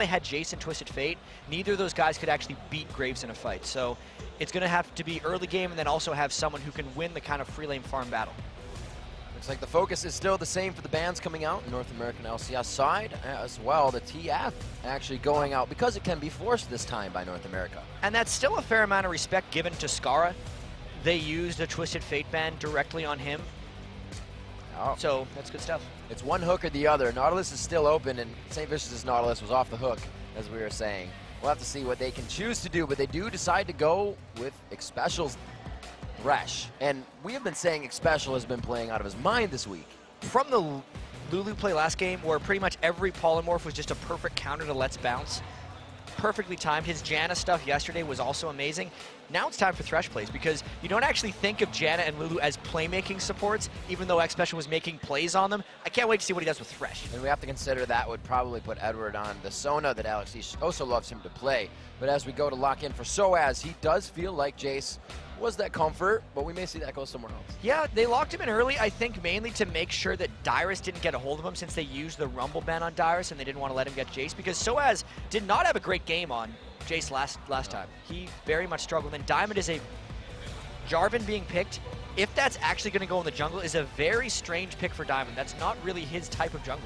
They had Jason Twisted Fate. Neither of those guys could actually beat Graves in a fight. So it's going to have to be early game and then also have someone who can win the kind of free lane farm battle. Looks like the focus is still the same for the bands coming out, North American LCS side as well. The TF actually going out because it can be forced this time by North America. And that's still a fair amount of respect given to Skara. They used a Twisted Fate ban directly on him. Oh. So that's good stuff. It's one hook or the other. Nautilus is still open, and St. Vicious' Nautilus was off the hook, as we were saying. We'll have to see what they can choose to do, but they do decide to go with Xpecial's Thresh. And we have been saying Xpecial has been playing out of his mind this week. From the Lulu play last game, where pretty much every polymorph was just a perfect counter to Let's Bounce, perfectly timed. His Janna stuff yesterday was also amazing. Now it's time for Thresh plays, because you don't actually think of Janna and Lulu as playmaking supports, even though Xpecial was making plays on them. I can't wait to see what he does with Thresh. And we have to consider that would probably put Edward on the Sona that Alex also loves him to play. But as we go to lock in for Soaz, he does feel like Jace was that comfort, but we may see that go somewhere else. Yeah, they locked him in early, I think mainly to make sure that Dyrus didn't get a hold of him, since they used the Rumble ban on Dyrus and they didn't want to let him get Jace, because Soaz did not have a great game on Jace last time. He very much struggled, and Diamond is a... Jarvan being picked, if that's actually going to go in the jungle, is a very strange pick for Diamond. That's not really his type of jungler.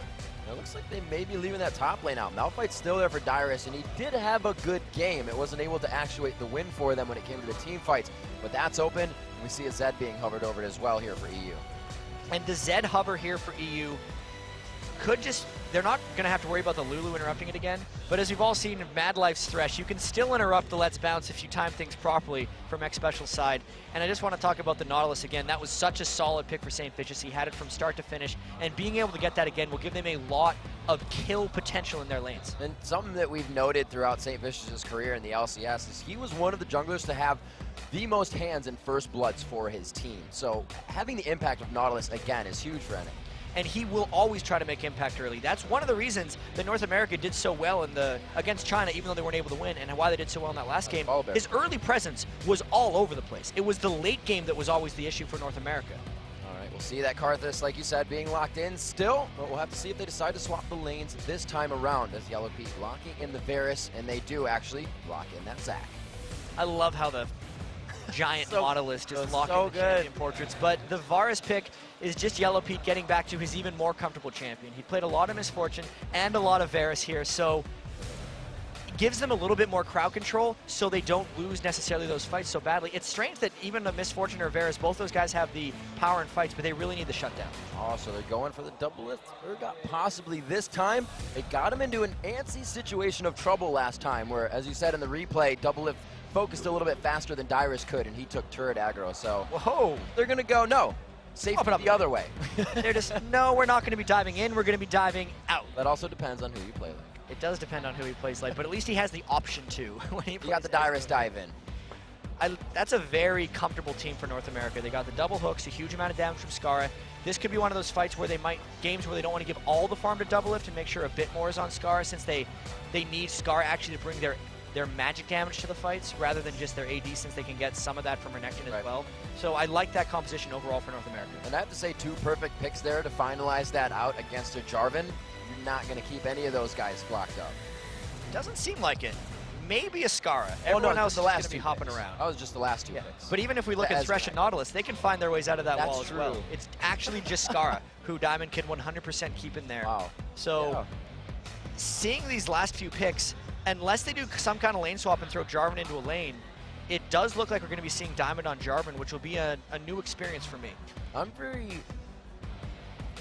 It looks like they may be leaving that top lane out. Malphite's still there for Dyrus, and he did have a good game. It wasn't able to actuate the win for them when it came to the team fights, but that's open. We see a Zed being hovered over it as well here for EU. And the Zed hover here for EU could just... They're not going to have to worry about the Lulu interrupting it again, but as we've all seen in Mad Life's Thresh, you can still interrupt the Let's Bounce if you time things properly from Xpecial's side. And I just want to talk about the Nautilus again. That was such a solid pick for St. Vicious. He had it from start to finish, and being able to get that again will give them a lot of kill potential in their lanes. And something that we've noted throughout St. Vicious' career in the LCS is he was one of the junglers to have the most hands and first bloods for his team. So having the impact of Nautilus again is huge for NA. And he will always try to make impact early. That's one of the reasons that North America did so well in against China, even though they weren't able to win, and why they did so well in that last game. His early presence was all over the place. It was the late game that was always the issue for North America. All right, we'll see that Karthus, like you said, being locked in still, but we'll have to see if they decide to swap the lanes this time around, as Yellow Pete locking in the Varus, and they do actually lock in that Zac. I love how the giant Nautilus just locking the champion portraits, but the Varus pick is just Yellow Pete getting back to his even more comfortable champion. He played a lot of Misfortune and a lot of Varus here, so it gives them a little bit more crowd control so they don't lose necessarily those fights so badly. It's strange that even a Misfortune or Varus, both those guys have the power in fights, but they really need the shutdown. Oh, so they're going for the double lift Urgot possibly this time. It got him into an antsy situation of trouble last time, where, as you said in the replay, double lift focused a little bit faster than Dyrus could, and he took turret aggro, so whoa, they're going to go, no, safety the other way. They're just, no, we're not going to be diving in, we're going to be diving out. That also depends on who you play like. It does depend on who he plays like, but at least he has the option to. When he got the Dyrus dive in. That's a very comfortable team for North America. They got the double hooks, a huge amount of damage from Skara. This could be one of those fights where games where they don't want to give all the farm to double lift and make sure a bit more is on Skara, since they need Skara actually to bring their magic damage to the fights rather than just their AD, since they can get some of that from Renekton as well. So I like that composition overall for North America. And I have to say, two perfect picks there to finalize that out against a Jarvan. You're not going to keep any of those guys blocked up. Doesn't seem like it. Maybe a Skara. Everyone else is going to be hopping around. That was just the last two picks. But even if we look at Thresh and Nautilus, they can find their ways out of that wall as well. It's actually just Skara, who Diamond can 100% keep in there. Wow. So seeing these last few picks, unless they do some kind of lane swap and throw Jarvan into a lane, it does look like we're going to be seeing Diamond on Jarvan, which will be a new experience for me. I'm very,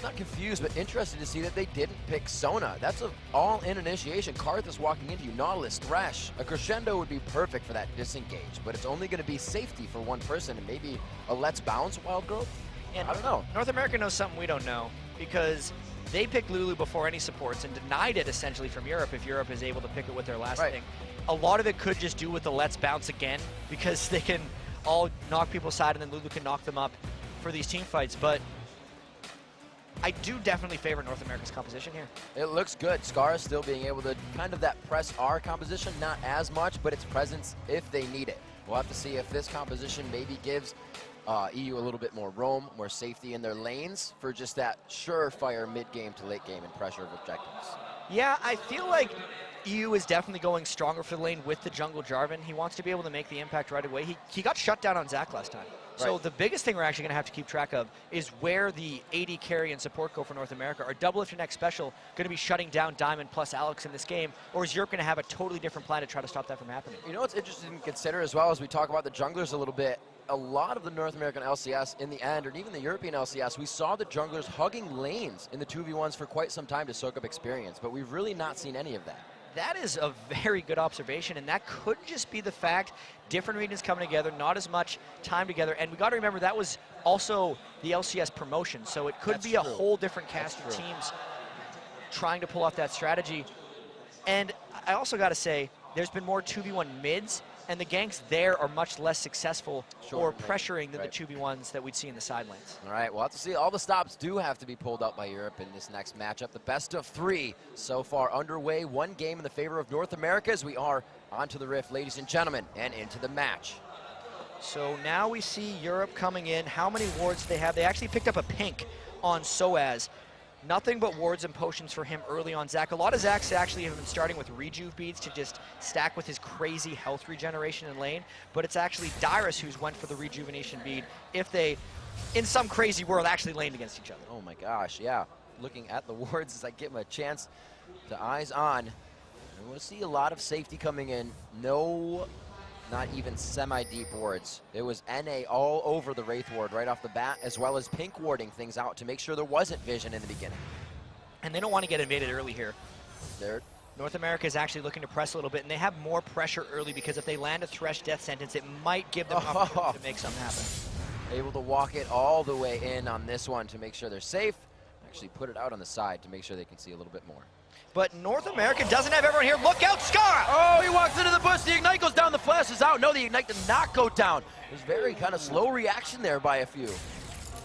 not confused, but interested to see that they didn't pick Sona. That's an all-in initiation. Karthus walking into you, Nautilus, Thresh. A Crescendo would be perfect for that disengage, but it's only going to be safety for one person, and maybe a Let's Bounce Wild Growth? And I don't know. North America knows something we don't know, because they picked Lulu before any supports and denied it essentially from Europe if Europe is able to pick it with their last thing. A lot of it could just do with the Let's Bounce again, because they can all knock people aside and then Lulu can knock them up for these team fights. But I do definitely favor North America's composition here. It looks good. Skara still being able to kind of that press R composition, not as much, but its presence if they need it. We'll have to see if this composition maybe gives EU a little bit more roam, more safety in their lanes for just that surefire mid-game to late game and pressure of objectives. Yeah, I feel like EU is definitely going stronger for the lane with the jungle Jarvan. He wants to be able to make the impact right away. He got shut down on Zac last time. So the biggest thing we're actually going to have to keep track of is where the AD carry and support go for North America. Are Double If Your Next Special going to be shutting down Diamond plus Alex in this game, or is Europe going to have a totally different plan to try to stop that from happening? You know what's interesting to consider as well as we talk about the junglers a little bit, a lot of the North American LCS in the end, or even the European LCS, we saw the junglers hugging lanes in the 2v1s for quite some time to soak up experience, but we've really not seen any of that. That is a very good observation, and that could just be the fact different regions coming together, not as much time together, and we got to remember that was also the LCS promotion, so it could be a whole different cast of teams trying to pull off that strategy. And I also got to say, there's been more 2v1 mids, and the ganks there are much less successful or pressuring than the 2v1s that we'd see in the side lanes. All right, we'll have to see. All the stops do have to be pulled up by Europe in this next matchup. The best of 3 so far underway. 1 game in the favor of North America as we are onto the Rift, ladies and gentlemen, and into the match. So now we see Europe coming in. How many wards do they have? They actually picked up a pink on Soaz. Nothing but wards and potions for him early on Zac. A lot of Zacs actually have been starting with rejuve beads to just stack with his crazy health regeneration in lane, but it's actually Dyrus who's went for the rejuvenation bead if they, in some crazy world, actually laned against each other. Oh my gosh, yeah. Looking at the wards as I give him a chance to eyes on. And we'll see a lot of safety coming in. No, not even semi-deep wards. It was NA all over the Wraith ward right off the bat, as well as pink warding things out to make sure there wasn't vision in the beginning. And they don't want to get invaded early here. There. North America is actually looking to press a little bit, and they have more pressure early because if they land a Thresh death sentence, it might give them an opportunity to make something happen. Able to walk it all the way in on this one to make sure they're safe. Actually put it out on the side to make sure they can see a little bit more. But North America doesn't have everyone here. Look out, Scar! Oh, he walks into the bush. The Ignite goes down. The Flash is out. No, the Ignite did not go down. It was very kind of slow reaction there by a few.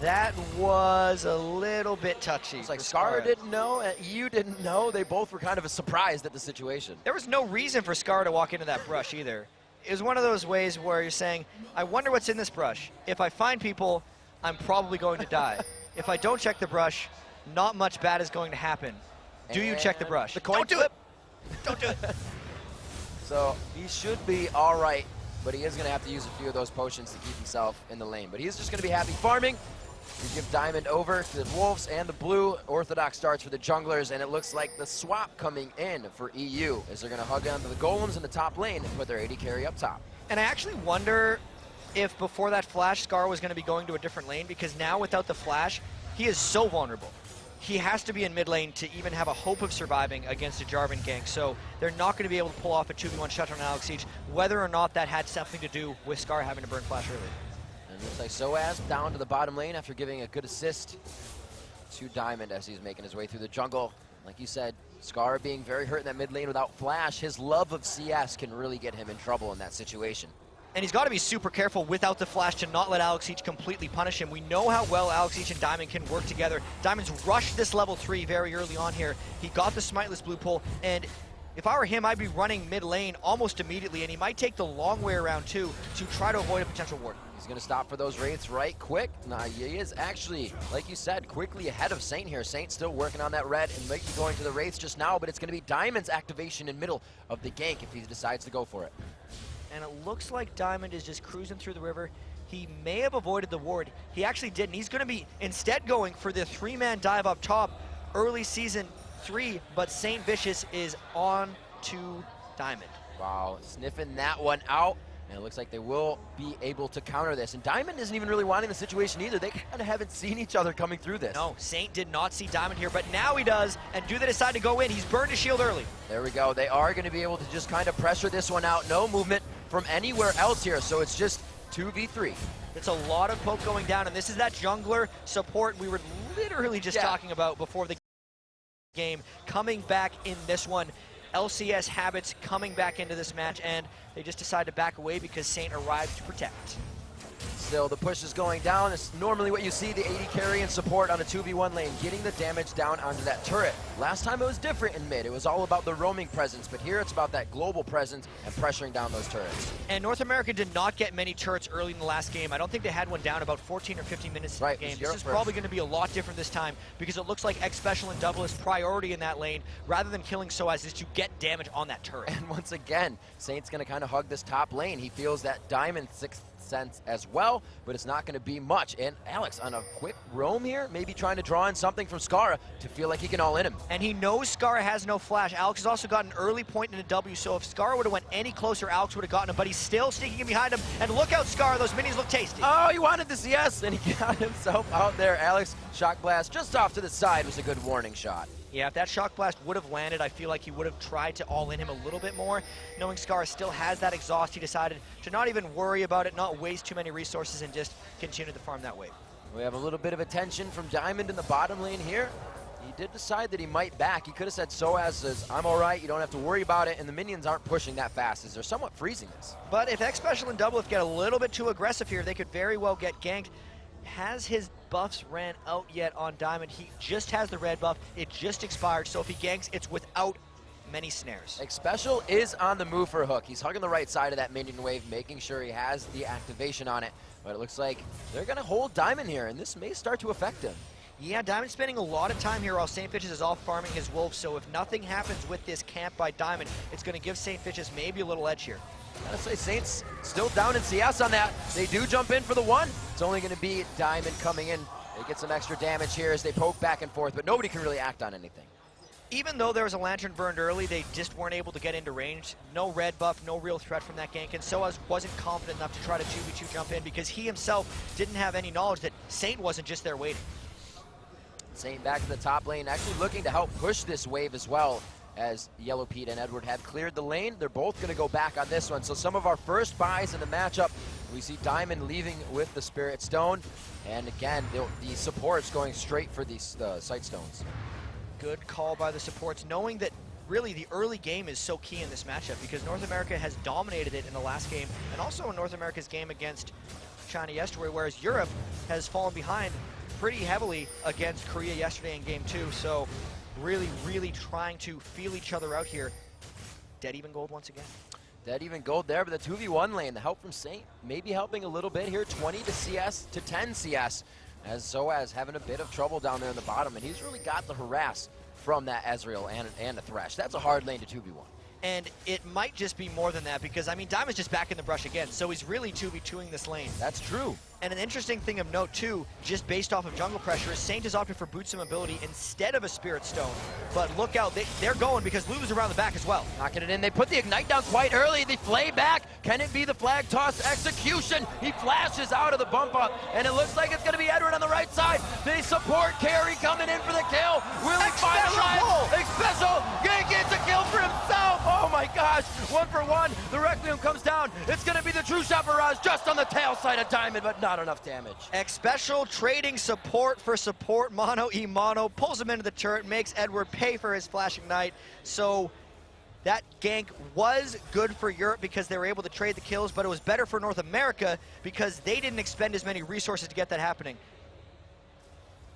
That was a little bit touchy. It's like Scar didn't know, and you didn't know. They both were kind of surprised at the situation. There was no reason for Scar to walk into that brush either. It was one of those ways where you're saying, I wonder what's in this brush. If I find people, I'm probably going to die. If I don't check the brush, not much bad is going to happen. Do you check the brush? The coin Don't do it! Don't do it! So he should be all right, but he is going to have to use a few of those potions to keep himself in the lane. But he's just going to be happy farming. We give Diamond over to the Wolves and the blue. Orthodox starts for the junglers, and it looks like the swap coming in for EU as they're going to hug onto the golems in the top lane and put their AD carry up top. And I actually wonder if before that flash, Scar was going to be going to a different lane, because now without the flash, he is so vulnerable. He has to be in mid lane to even have a hope of surviving against a Jarvan gank, so they're not going to be able to pull off a 2v1 shutdown on Alex Siege, whether or not that had something to do with Scar having to burn flash early. And it looks like Soaz down to the bottom lane after giving a good assist to Diamond as he's making his way through the jungle. Like you said, Scar being very hurt in that mid lane without flash, his love of CS can really get him in trouble in that situation. And he's got to be super careful without the flash to not let Alex Siege completely punish him. We know how well Alex Siege and Diamond can work together. Diamond's rushed this level 3 very early on here. He got the smiteless blue pull, and if I were him, I'd be running mid lane almost immediately, and he might take the long way around too to try to avoid a potential ward. He's going to stop for those Wraiths right quick. Nah, he is actually, like you said, quickly ahead of Saint here. Saint still working on that red and might be going to the Wraiths just now, but it's going to be Diamond's activation in middle of the gank if he decides to go for it. And it looks like Diamond is just cruising through the river. He may have avoided the ward. He actually didn't. He's going to be instead going for the 3-man dive up top early season 3, but Saint Vicious is on to Diamond. Wow, sniffing that one out. And it looks like they will be able to counter this. And Diamond isn't even really wanting the situation either. They kind of haven't seen each other coming through this. No, Saint did not see Diamond here, but now he does. And do they decide to go in? He's burned his shield early. There we go. They are going to be able to just kind of pressure this one out. No movement from anywhere else here. So it's just 2v3. It's a lot of poke going down. And this is that jungler support we were literally just talking about before the game. Coming back in this one. LCS habits coming back into this match, and they just decide to back away because Saint arrived to protect. Still, the push is going down. It's normally what you see, the 80 carry and support on a 2v1 lane, getting the damage down onto that turret. Last time it was different in mid. It was all about the roaming presence, but here it's about that global presence and pressuring down those turrets. And North America did not get many turrets early in the last game. I don't think they had one down about 14 or 15 minutes in the game. This is probably going to be a lot different this time because it looks like X Special and Double is priority in that lane rather than killing Soaz is to get damage on that turret. And once again, Saint's going to kind of hug this top lane. He feels that Diamond 6th sense as well, but it's not going to be much. And Alex on a quick roam here, maybe trying to draw in something from Skara to feel like he can all in him. And he knows Skara has no flash. Alex has also got an early point in a W, so if Skara would have went any closer, Alex would have gotten him, but he's still sneaking in behind him. And look out, Skara, those minis look tasty. Oh, he wanted the CS, and he got himself out there. Alex, shock blast just off to the side was a good warning shot. Yeah, if that shock blast would have landed, I feel like he would have tried to all-in him a little bit more. Knowing Skara still has that exhaust, he decided to not even worry about it, not waste too many resources, and just continue to farm that wave. We have a little bit of attention from Diamond in the bottom lane here. He did decide that he might back. He could have said Soaz says, I'm all right, you don't have to worry about it, and the minions aren't pushing that fast as they're somewhat freezing this. But if X Special and Doublelift get a little bit too aggressive here, they could very well get ganked. Has his buffs ran out yet on Diamond? He just has the red buff. It just expired, so if he ganks, it's without many snares. X Special is on the move for a hook. He's hugging the right side of that minion wave, making sure he has the activation on it. But it looks like they're going to hold Diamond here, and this may start to affect him. Yeah, Diamond's spending a lot of time here while St. Fitches is off farming his wolves, so if nothing happens with this camp by Diamond, it's going to give St. Fitches maybe a little edge here. Gotta say, Saints still down in CS on that. They do jump in for the one. It's only going to be Diamond coming in. They get some extra damage here as they poke back and forth, but nobody can really act on anything. Even though there was a lantern burned early, they just weren't able to get into range. No red buff, no real threat from that gank, and Soaz wasn't confident enough to try to 2v2 jump in because he himself didn't have any knowledge that Saint wasn't just there waiting. Saint back to the top lane, actually looking to help push this wave as well. As Yellow Pete and Edward have cleared the lane, they're both going to go back on this one. So some of our first buys in the matchup, we see Diamond leaving with the Spirit Stone. And again, the supports going straight for these Sight Stones. Good call by the supports, knowing that really the early game is so key in this matchup because North America has dominated it in the last game and also in North America's game against China yesterday, whereas Europe has fallen behind pretty heavily against Korea yesterday in game 2. So really trying to feel each other out here. Dead even gold once again. Dead even gold there, but the 2v1 lane, the help from Saint maybe helping a little bit here. 20 to CS to 10 CS, as Soaz having a bit of trouble down there in the bottom, and he's really got the harass from that Ezreal and the Thresh. That's a hard lane to 2v1. And it might just be more than that because, I mean, Diamond's just back in the brush again, so he's really 2v2ing this lane. That's true. And an interesting thing of note, too, just based off of jungle pressure, is Saint has opted for Boots of Mobility instead of a Spirit Stone. But look out, they're going because Lulu's around the back as well. Knocking it in. They put the Ignite down quite early. They flay back. Can it be the flag toss execution? He flashes out of the bump up, and it looks like it's going to be Edward on the right side. The support carry coming in for the kill. Will he find a life? X Special gets a kill for himself. Oh my gosh. 1 for 1. The Requiem comes down. It's going to be the true shot barrage just on the tail side of Diamond, but not enough damage. X Special trading support for support, mono e mono, pulls him into the turret, makes Edward pay for his flashing knight. So that gank was good for Europe because they were able to trade the kills, but it was better for North America because they didn't expend as many resources to get that happening.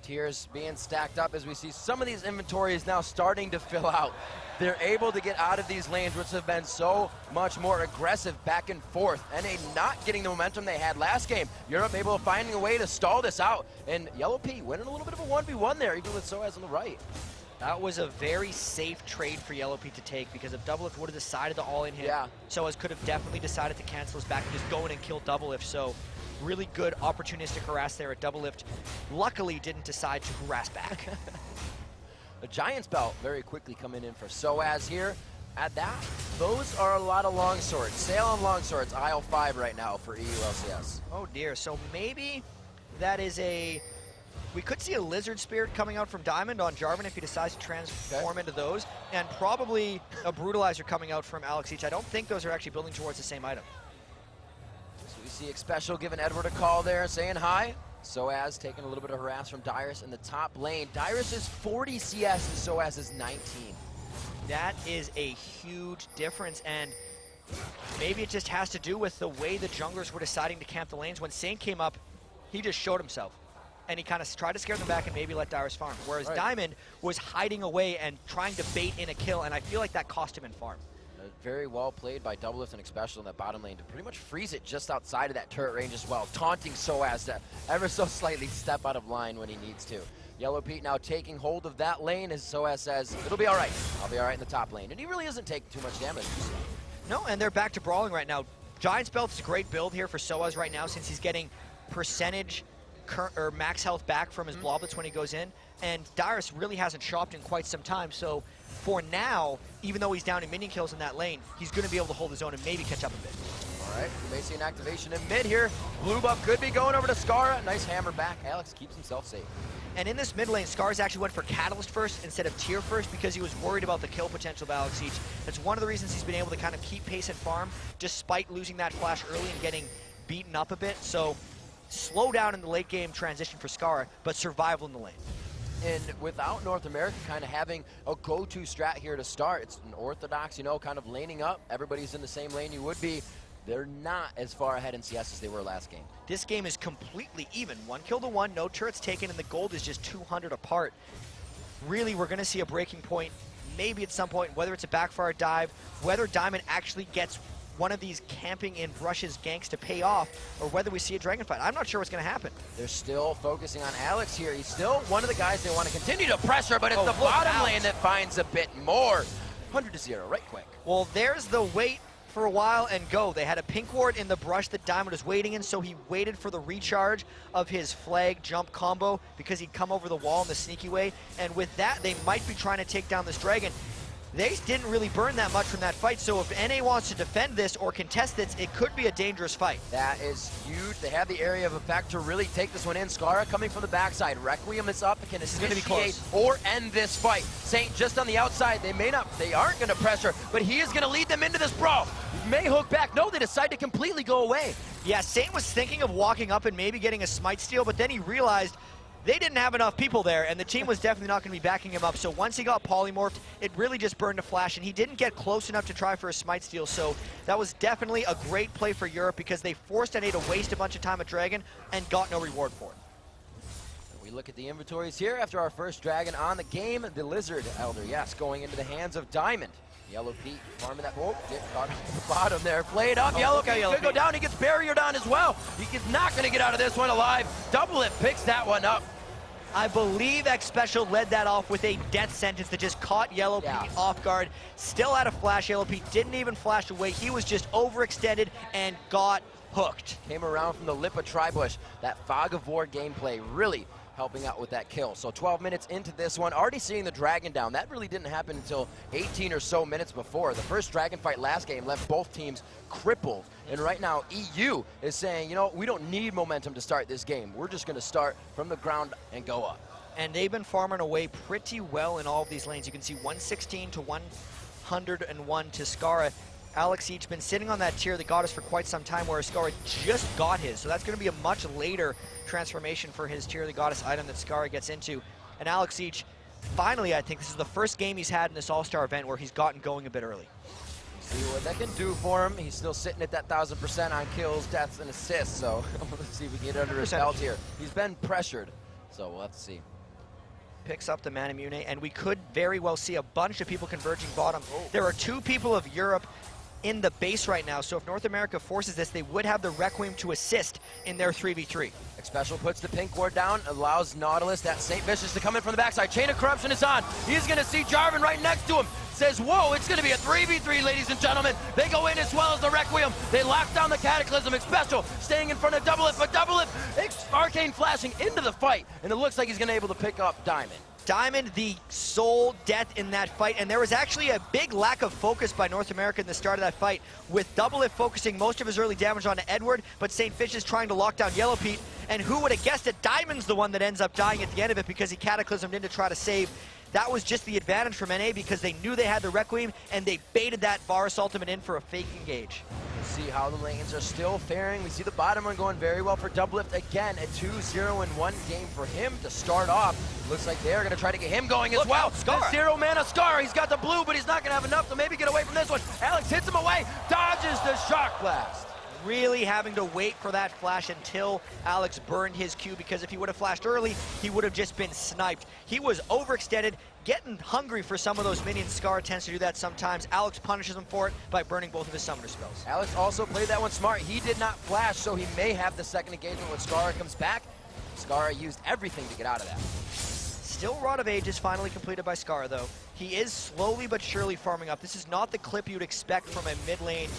Tiers being stacked up as we see some of these inventories now starting to fill out. They're able to get out of these lanes, which have been so much more aggressive back and forth. NA not getting the momentum they had last game. Europe able to finding a way to stall this out. And Yellow P winning a little bit of a 1v1 there, even with Soaz on the right. That was a very safe trade for Yellow P to take because if Doublelift would have decided to all-in him, Soaz could have definitely decided to cancel his back and just go in and kill Doublelift. So really good opportunistic harass there at Doublelift. Luckily didn't decide to harass back. The Giant's Belt very quickly coming in for Soaz here. At that, those are a lot of longswords. Sail on longswords, aisle 5 right now for EU LCS. Oh dear, so maybe that is we could see a Lizard Spirit coming out from Diamond on Jarvan if he decides to transform into those, and probably a Brutalizer coming out from Alex each. I don't think those are actually building towards the same item. So we see X Special giving Edward a call there, saying hi. Soaz taking a little bit of harass from Dyrus in the top lane. Dyrus is 40 CS and Soaz is 19. That is a huge difference, and Maybe it just has to do with the way the junglers were deciding to camp the lanes. When Saint came up, he just showed himself. And he kind of tried to scare them back and maybe let Dyrus farm. Whereas Diamond was hiding away and trying to bait in a kill, and I feel like that cost him in farm. Very well played by Doublelift and Especial in that bottom lane to pretty much freeze it just outside of that turret range as well, taunting Soaz to ever so slightly step out of line when he needs to. Yellow Pete now taking hold of that lane as Soaz says, it'll be all right. I'll be all right in the top lane. And he really isn't taking too much damage. No, and they're back to brawling right now. Giant's Belt is a great build here for Soaz right now since he's getting percentage or max health back from his bloblets when he goes in. And Dyrus really hasn't shopped in quite some time, so for now, even though he's down in minion kills in that lane, he's going to be able to hold his own and maybe catch up a bit. All right, we may see an activation in mid here. Blue buff could be going over to Skara. Nice hammer back. Alex keeps himself safe. And in this mid lane, Scars actually went for Catalyst first instead of Tier first because he was worried about the kill potential of Alex Siege. That's one of the reasons he's been able to kind of keep pace and farm despite losing that flash early and getting beaten up a bit. So slow down in the late game transition for Skara, but survival in the lane. And without North America kind of having a go-to strat here to start, it's an orthodox, you know, kind of laning up. Everybody's in the same lane you would be. They're not as far ahead in CS as they were last game. This game is completely even. 1 kill to 1, no turrets taken, and the gold is just 200 apart. Really, we're going to see a breaking point, maybe at some point, whether it's a backfire dive, whether Diamond actually gets one of these camping in brushes ganks to pay off, or whether we see a dragon fight. I'm not sure what's going to happen. They're still focusing on Alex here. He's still one of the guys they want to continue to pressure, but it's the bottom lane that finds a bit more. 100-0, right quick. Well, there's the wait for a while and go. They had a pink ward in the brush that Diamond was waiting in, so he waited for the recharge of his flag jump combo because he'd come over the wall in the sneaky way. And with that, they might be trying to take down this dragon. They didn't really burn that much from that fight, so if NA wants to defend this or contest this, it could be a dangerous fight. That is huge. They have the area of effect to really take this one in. Skara coming from the backside. Requiem is up. Can initiate or end this fight. Saint just on the outside. They aren't going to pressure, but he is going to lead them into this brawl. May hook back. No, they decide to completely go away. Yeah, Saint was thinking of walking up and maybe getting a smite steal, but then he realized they didn't have enough people there, and the team was definitely not going to be backing him up. So once he got polymorphed, it really just burned a flash, and he didn't get close enough to try for a smite steal. So that was definitely a great play for Europe because they forced NA to waste a bunch of time at Dragon and got no reward for it. We look at the inventories here after our first Dragon on the game. The Lizard Elder, yes, going into the hands of Diamond. Yellow Pete farming that. Oh, get caught on the bottom there. Played up. Yellow Pete could go down. He gets barriered on as well. He is not going to get out of this one alive. Doublelift picks that one up. I believe X Special led that off with a death sentence that just caught Yellow Pete off guard. Still had a flash. Yellow Pete didn't even flash away. He was just overextended and got hooked. Came around from the lip of Tribush. That Fog of War gameplay really helping out with that kill. So 12 minutes into this one, already seeing the dragon down. That really didn't happen until 18 or so minutes before. The first dragon fight last game left both teams crippled. And right now, EU is saying, you know, we don't need momentum to start this game. We're just going to start from the ground and go up. And they've been farming away pretty well in all of these lanes. You can see 116 to 101 to Skara. Alex Siege been sitting on that tier that got us for quite some time, whereas Skara just got his. So that's going to be a much later transformation for his tier that got us item that Skara gets into. And Alex Siege, finally, I think this is the first game he's had in this All-Star event where he's gotten going a bit early. See what that can do for him. He's still sitting at that 1,000% on kills, deaths, and assists. So let's see if we can get under his belt here. He's been pressured, so we'll have to see. Picks up the Manamune, and we could very well see a bunch of people converging bottom. There are 2 people of Europe in the base right now, so if North America forces this, they would have the Requiem to assist in their 3v3. Special puts the pink ward down, allows Nautilus, that St. Vicious, to come in from the backside. Chain of Corruption is on. He's going to see Jarvan right next to him. Says, whoa, it's going to be a 3v3, ladies and gentlemen. They go in as well as the Requiem. They lock down the Cataclysm. Special staying in front of Doublelift, but Doublelift, Arcane flashing into the fight, and it looks like he's going to be able to pick up Diamond. Diamond, the sole death in that fight, and there was actually a big lack of focus by North America in the start of that fight, with Doublelift focusing most of his early damage onto Edward, but St. Fish is trying to lock down Yellow Pete, and who would have guessed it? Diamond's the one that ends up dying at the end of it because he cataclysmed in to try to save. That was just the advantage from NA because they knew they had the Requiem, and they baited that Varus ultimate in for a fake engage. See how the lanes are still faring. We see the bottom one going very well for Doublift. Again, a 2-0-1 game for him to start off. Looks like they're going to try to get him going as well. Scar. 0 mana Scar. He's got the blue, but he's not going to have enough to maybe get away from this one. Alex hits him away, dodges the shock blast. Really having to wait for that flash until Alex burned his Q, because if he would have flashed early, he would have just been sniped. He was overextended, getting hungry for some of those minions. Scar tends to do that sometimes. Alex punishes him for it by burning both of his summoner spells. Alex also played that one smart. He did not flash, so he may have the second engagement when Scar comes back. Scar used everything to get out of that. Still Rod of Ages finally completed by Scar, though. He is slowly but surely farming up. This is not the clip you'd expect from a mid lane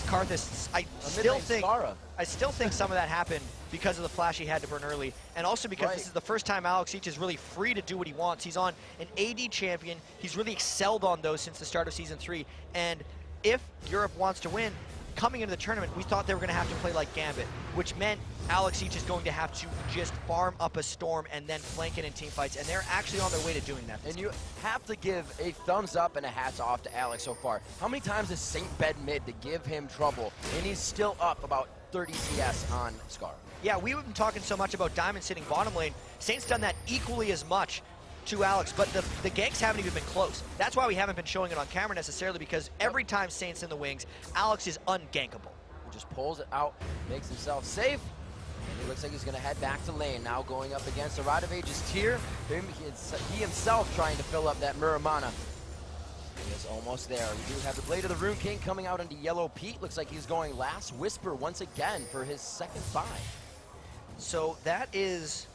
Karthus. I still think some of that happened because of the flash he had to burn early, and also because this is the first time Alex Each is really free to do what he wants. He's on an AD champion. He's really excelled on those since the start of Season 3, and if Europe wants to win, coming into the tournament, we thought they were going to have to play like Gambit, which meant Alex Each is going to have to just farm up a storm and then flank it in team fights, and they're actually on their way to doing that. And you have to give a thumbs up and a hats off to Alex so far. How many times has Saint bed mid to give him trouble, and he's still up about 30 CS on Scar? Yeah, we've been talking so much about Diamond sitting bottom lane. Saint's done that equally as much to Alex, but the ganks haven't even been close. That's why we haven't been showing it on camera necessarily, because every time Saint's in the wings, Alex is ungankable. He just pulls it out, makes himself safe, and it looks like he's going to head back to lane. Now going up against the Rod of Ages tier. He himself trying to fill up that Mirror mana. He is almost there. We do have the Blade of the Rune King coming out into Yellow Pete. Looks like he's going Last Whisper once again for his second buy. So that is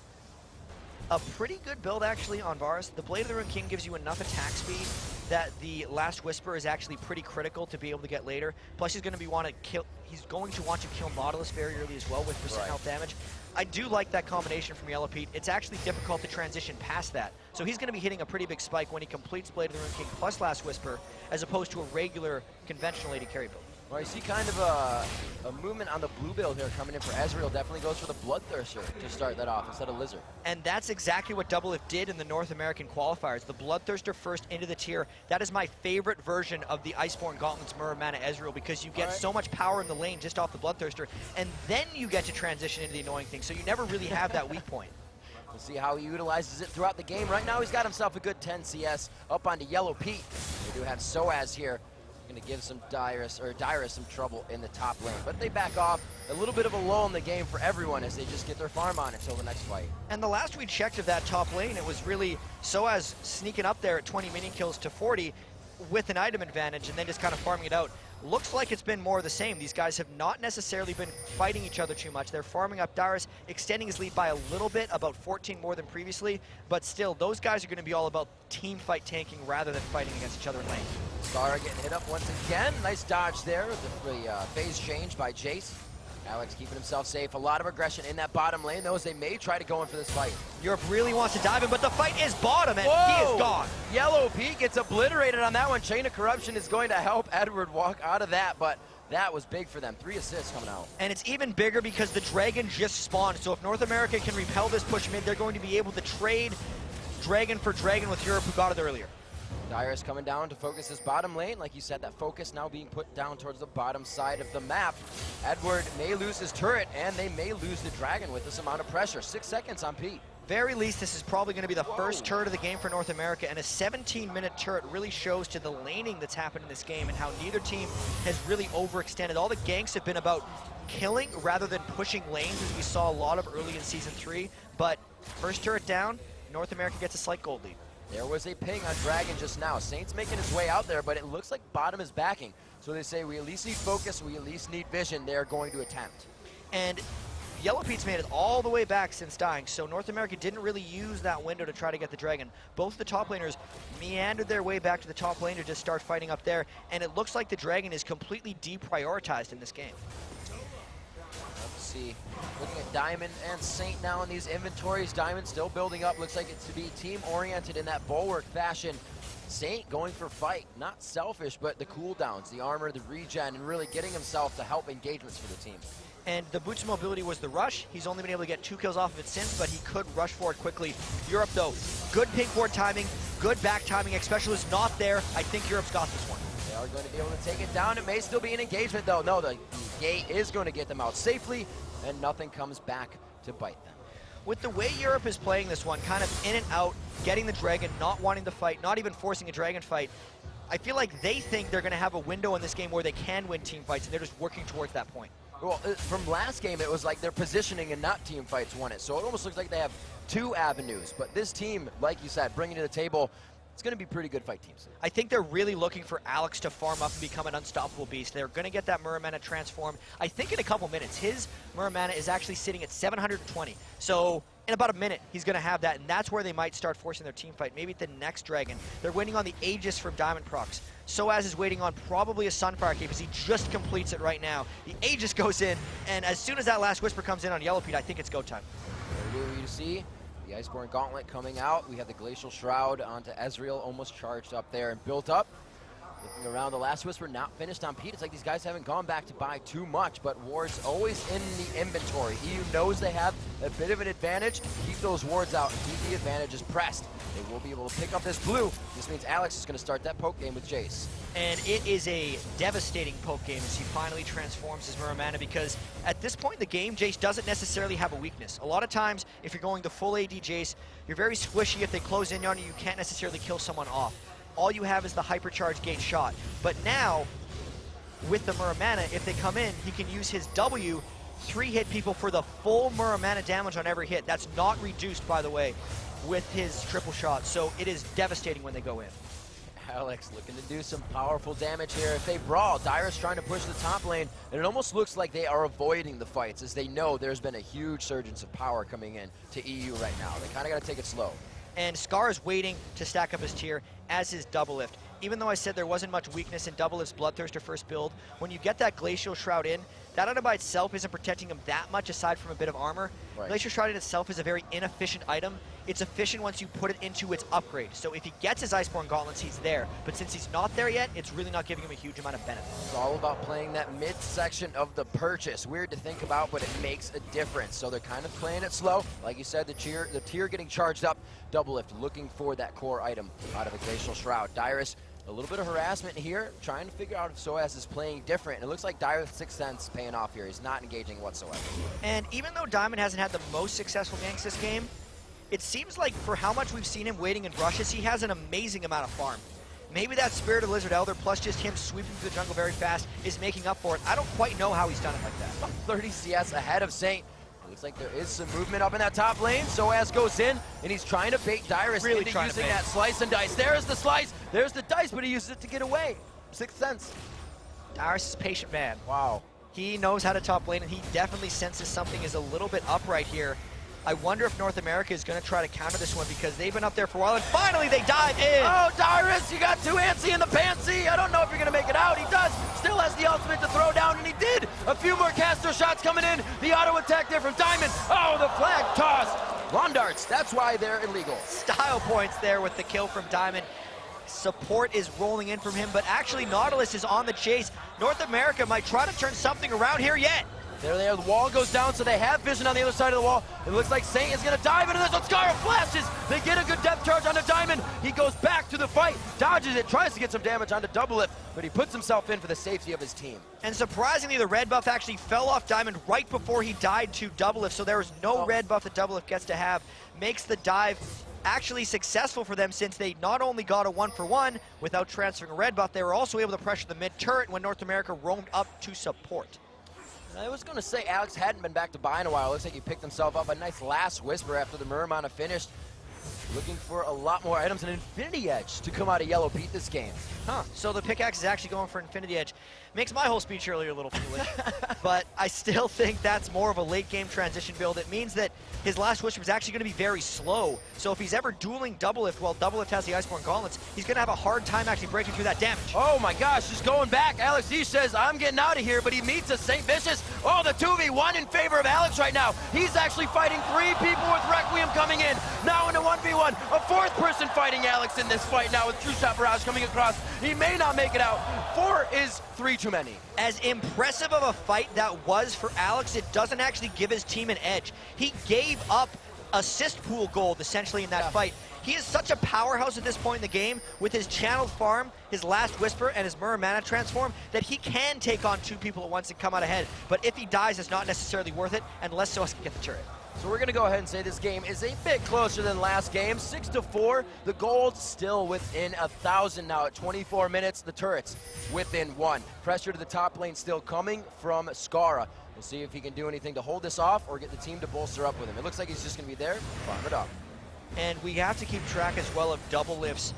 a pretty good build actually on Varus. The Blade of the Rune King gives you enough attack speed that the Last Whisper is actually pretty critical to be able to get later. Plus he's going to want to kill Nautilus very early as well with percent health damage. I do like that combination from Yellow Pete. It's actually difficult to transition past that. So he's going to be hitting a pretty big spike when he completes Blade of the Rune King plus Last Whisper, as opposed to a regular conventional AD carry build. Well, you see kind of a movement on the blue build here coming in for Ezreal. Definitely goes for the Bloodthirster to start that off instead of Lizard. And that's exactly what Doublift did in the North American qualifiers. The Bloodthirster first into the tier. That is my favorite version of the Iceborne Gauntlet's Mirror Mana Ezreal, because you get so much power in the lane just off the Bloodthirster, and then you get to transition into the annoying thing, so you never really have that weak point. We'll see how he utilizes it throughout the game. Right now he's got himself a good 10 CS up onto Yellow Pete. They do have Soaz here. Going to give some Dyrus some trouble in the top lane, but they back off. A little bit of a lull in the game for everyone as they just get their farm on until the next fight. And the last we checked of that top lane, it was really Soaz sneaking up there at 20 minion kills to 40 with an item advantage, and then just kind of farming it out. Looks like it's been more of the same. These guys have not necessarily been fighting each other too much. They're farming up Dyrus, extending his lead by a little bit, about 14 more than previously, but still, those guys are going to be all about team fight tanking rather than fighting against each other in lane. Scar getting hit up once again. Nice dodge there. The phase change by Jace. Alex keeping himself safe. A lot of aggression in that bottom lane, though, as they may try to go in for this fight. Europe really wants to dive in, but the fight is bottom, and he is gone. Yellow Pete gets obliterated on that one. Chain of Corruption is going to help Edward walk out of that, but that was big for them. 3 assists coming out. And it's even bigger because the Dragon just spawned, so if North America can repel this push mid, they're going to be able to trade Dragon for Dragon with Europe, who got it earlier. Dyrus coming down to focus his bottom lane. Like you said, that focus now being put down towards the bottom side of the map. Edward may lose his turret, and they may lose the Dragon with this amount of pressure. 6 seconds on Pete. Very least, this is probably going to be the first turret of the game for North America, and a 17-minute turret really shows to the laning that's happened in this game and how neither team has really overextended. All the ganks have been about killing rather than pushing lanes, as we saw a lot of early in Season 3, but first turret down, North America gets a slight gold lead. There was a ping on Dragon just now. Saint's making his way out there, but it looks like bottom is backing. So they say we at least need focus, we at least need vision. They're going to attempt. And Yellow Pete's made it all the way back since dying, so North America didn't really use that window to try to get the Dragon. Both of the top laners meandered their way back to the top lane to just start fighting up there, and it looks like the Dragon is completely deprioritized in this game. Let's see. Looking at Diamond and Saint now in these inventories. Diamond still building up. Looks like it's to be team-oriented in that bulwark fashion. Saint going for fight. Not selfish, but the cooldowns, the armor, the regen, and really getting himself to help engagements for the team. And the boots mobility was the rush. He's only been able to get 2 kills off of it since, but he could rush forward quickly. Europe, though, good pink ward timing, good back timing. X Special is not there. I think Europe's got this one. They are going to be able to take it down. It may still be an engagement, though. No, the gate is going to get them out safely, and nothing comes back to bite them. With the way Europe is playing this one, kind of in and out, getting the Dragon, not wanting to fight, not even forcing a Dragon fight, I feel like they think they're going to have a window in this game where they can win team fights, and they're just working towards that point. Well, from last game, it was like their positioning and not team fights won it. So it almost looks like they have two avenues. But this team, like you said, bringing to the table, it's going to be pretty good fight teams. I think they're really looking for Alex to farm up and become an unstoppable beast. They're going to get that Muramana transform, I think, in a couple minutes. His Muramana is actually sitting at 720. So in about a minute, he's going to have that, and that's where they might start forcing their team fight. Maybe at the next Dragon. They're waiting on the Aegis from Diamond Procs. Soaz is waiting on probably a Sunfire Cape because he just completes it right now. The Aegis goes in, and as soon as that last Whisper comes in on Yellow Pete, I think it's go time. There you see the Iceborne Gauntlet coming out. We have the Glacial Shroud onto Ezreal, almost charged up there and built up. Looking around, the last Whisper not finished on Pete. It's like these guys haven't gone back to buy too much, but wards always in the inventory. EU knows they have a bit of an advantage. Keep those wards out, keep the advantages pressed. They will be able to pick up this blue. This means Alex is going to start that poke game with Jace. And it is a devastating poke game as he finally transforms his Muramana, because at this point in the game, Jace doesn't necessarily have a weakness. A lot of times, if you're going the full AD Jace, you're very squishy. If they close in on you, you can't necessarily kill someone off. All you have is the hypercharge gate shot. But now, with the Muramana, if they come in, he can use his W, 3-hit people for the full Muramana damage on every hit. That's not reduced, by the way, with his triple shot. So it is devastating when they go in. Alex looking to do some powerful damage here. If they brawl, Dyrus trying to push the top lane, and it almost looks like they are avoiding the fights as they know there's been a huge surge of power coming in to EU right now. They kind of got to take it slow. And Scar is waiting to stack up his tier as his double lift. Even though I said there wasn't much weakness in double lift's Bloodthirster first build, when you get that Glacial Shroud in, that item by itself isn't protecting him that much aside from a bit of armor. Right. Glacial Shroud in itself is a very inefficient item. It's efficient once you put it into its upgrade. So if he gets his Iceborne Gauntlets, he's there. But since he's not there yet, it's really not giving him a huge amount of benefit. It's all about playing that mid-section of the purchase. Weird to think about, but it makes a difference. So they're kind of playing it slow. Like you said, the tier getting charged up. Double lift looking for that core item out of a Glacial Shroud. Dyrus, a little bit of harassment here, trying to figure out if Soaz is playing different. It looks like Dyrus' Sixth Sense paying off here. He's not engaging whatsoever. And even though Diamond hasn't had the most successful ganks this game, it seems like for how much we've seen him waiting in rushes, he has an amazing amount of farm. Maybe that Spirit of Lizard Elder plus just him sweeping through the jungle very fast is making up for it. I don't quite know how he's done it like that. 30 CS ahead of Saint. It looks like there is some movement up in that top lane. Soaz goes in, and he's trying to bait Dyrus into using that slice and dice. There's the slice, there's the dice, but he uses it to get away. Sixth Sense. Dyrus is a patient man. Wow. He knows how to top lane, and he definitely senses something is a little bit up right here. I wonder if North America is going to try to counter this one because they've been up there for a while, and finally they dive in! Oh, Dyrus, you got too antsy in the pantsy. I don't know if you're going to make it out. He does. Still has the ultimate to throw down, and he did. A few more caster shots coming in. The auto attack there from Diamond. Oh, the flag toss. Lawn darts, that's why they're illegal. Style points there with the kill from Diamond. Support is rolling in from him, but actually Nautilus is on the chase. North America might try to turn something around here yet. There they are, the wall goes down, so they have vision on the other side of the wall. It looks like Saint is gonna dive into this, but Scar flashes! They get a good depth charge onto Diamond. He goes back to the fight, dodges it, tries to get some damage onto Double Lift, but he puts himself in for the safety of his team. And surprisingly, the red buff actually fell off Diamond right before he died to Double Lift, so there is no red buff that Double Lift gets to have. Makes the dive actually successful for them since they not only got a 1-for-1 without transferring a red buff, they were also able to pressure the mid turret when North America roamed up to support. I was going to say Alex hadn't been back to buy in a while. Looks like he picked himself up a nice last Whisper after the Muramana finished. Looking for a lot more items, an Infinity Edge to come out of Yellow Pete this game. Huh, so the pickaxe is actually going for Infinity Edge. Makes my whole speech earlier a little foolish, but I still think that's more of a late game transition build. It means that his last Whisper is actually going to be very slow. So if he's ever dueling Double Lift while Double Lift has the Iceborne Gauntlets, he's going to have a hard time actually breaking through that damage. Oh my gosh, just going back. Alex D says, I'm getting out of here, but he meets a St. Vicious. Oh, the 2v1 in favor of Alex right now. He's actually fighting 3 people with Requiem coming in. Now into 1v1. A 4th person fighting Alex in this fight now with True Shot Barrage coming across. He may not make it out. 4 is 3 too many. As impressive of a fight that was for Alex, it doesn't actually give his team an edge. He gave up assist pool gold essentially in that fight. He is such a powerhouse at this point in the game with his channeled farm, his last whisper, and his Mirror Mana transform that he can take on 2 people at once and come out ahead. But if he dies, it's not necessarily worth it unless Soas can get the turret. So we're going to go ahead and say this game is a bit closer than last game. 6-4. The gold still within 1,000 now at 24 minutes. The turrets within 1. Pressure to the top lane still coming from Skara. We'll see if he can do anything to hold this off or get the team to bolster up with him. It looks like he's just going to be there, farm it up. And we have to keep track as well of Doublelift's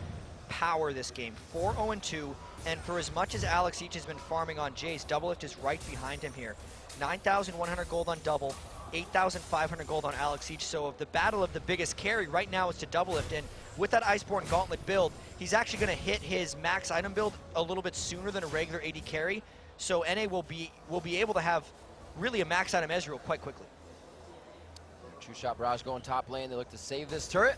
power this game. 4-0-2, and for as much as Alex Each has been farming on Jace, Doublelift is right behind him here. 9,100 gold on Double, 8,500 gold on Alex Each. So the battle of the biggest carry right now is to Doublelift, and with that Iceborne Gauntlet build, he's actually going to hit his max item build a little bit sooner than a regular AD carry. So NA will be able to have really a max item Ezreal quite quickly. True Shot Barrage going top lane. They look to save this turret.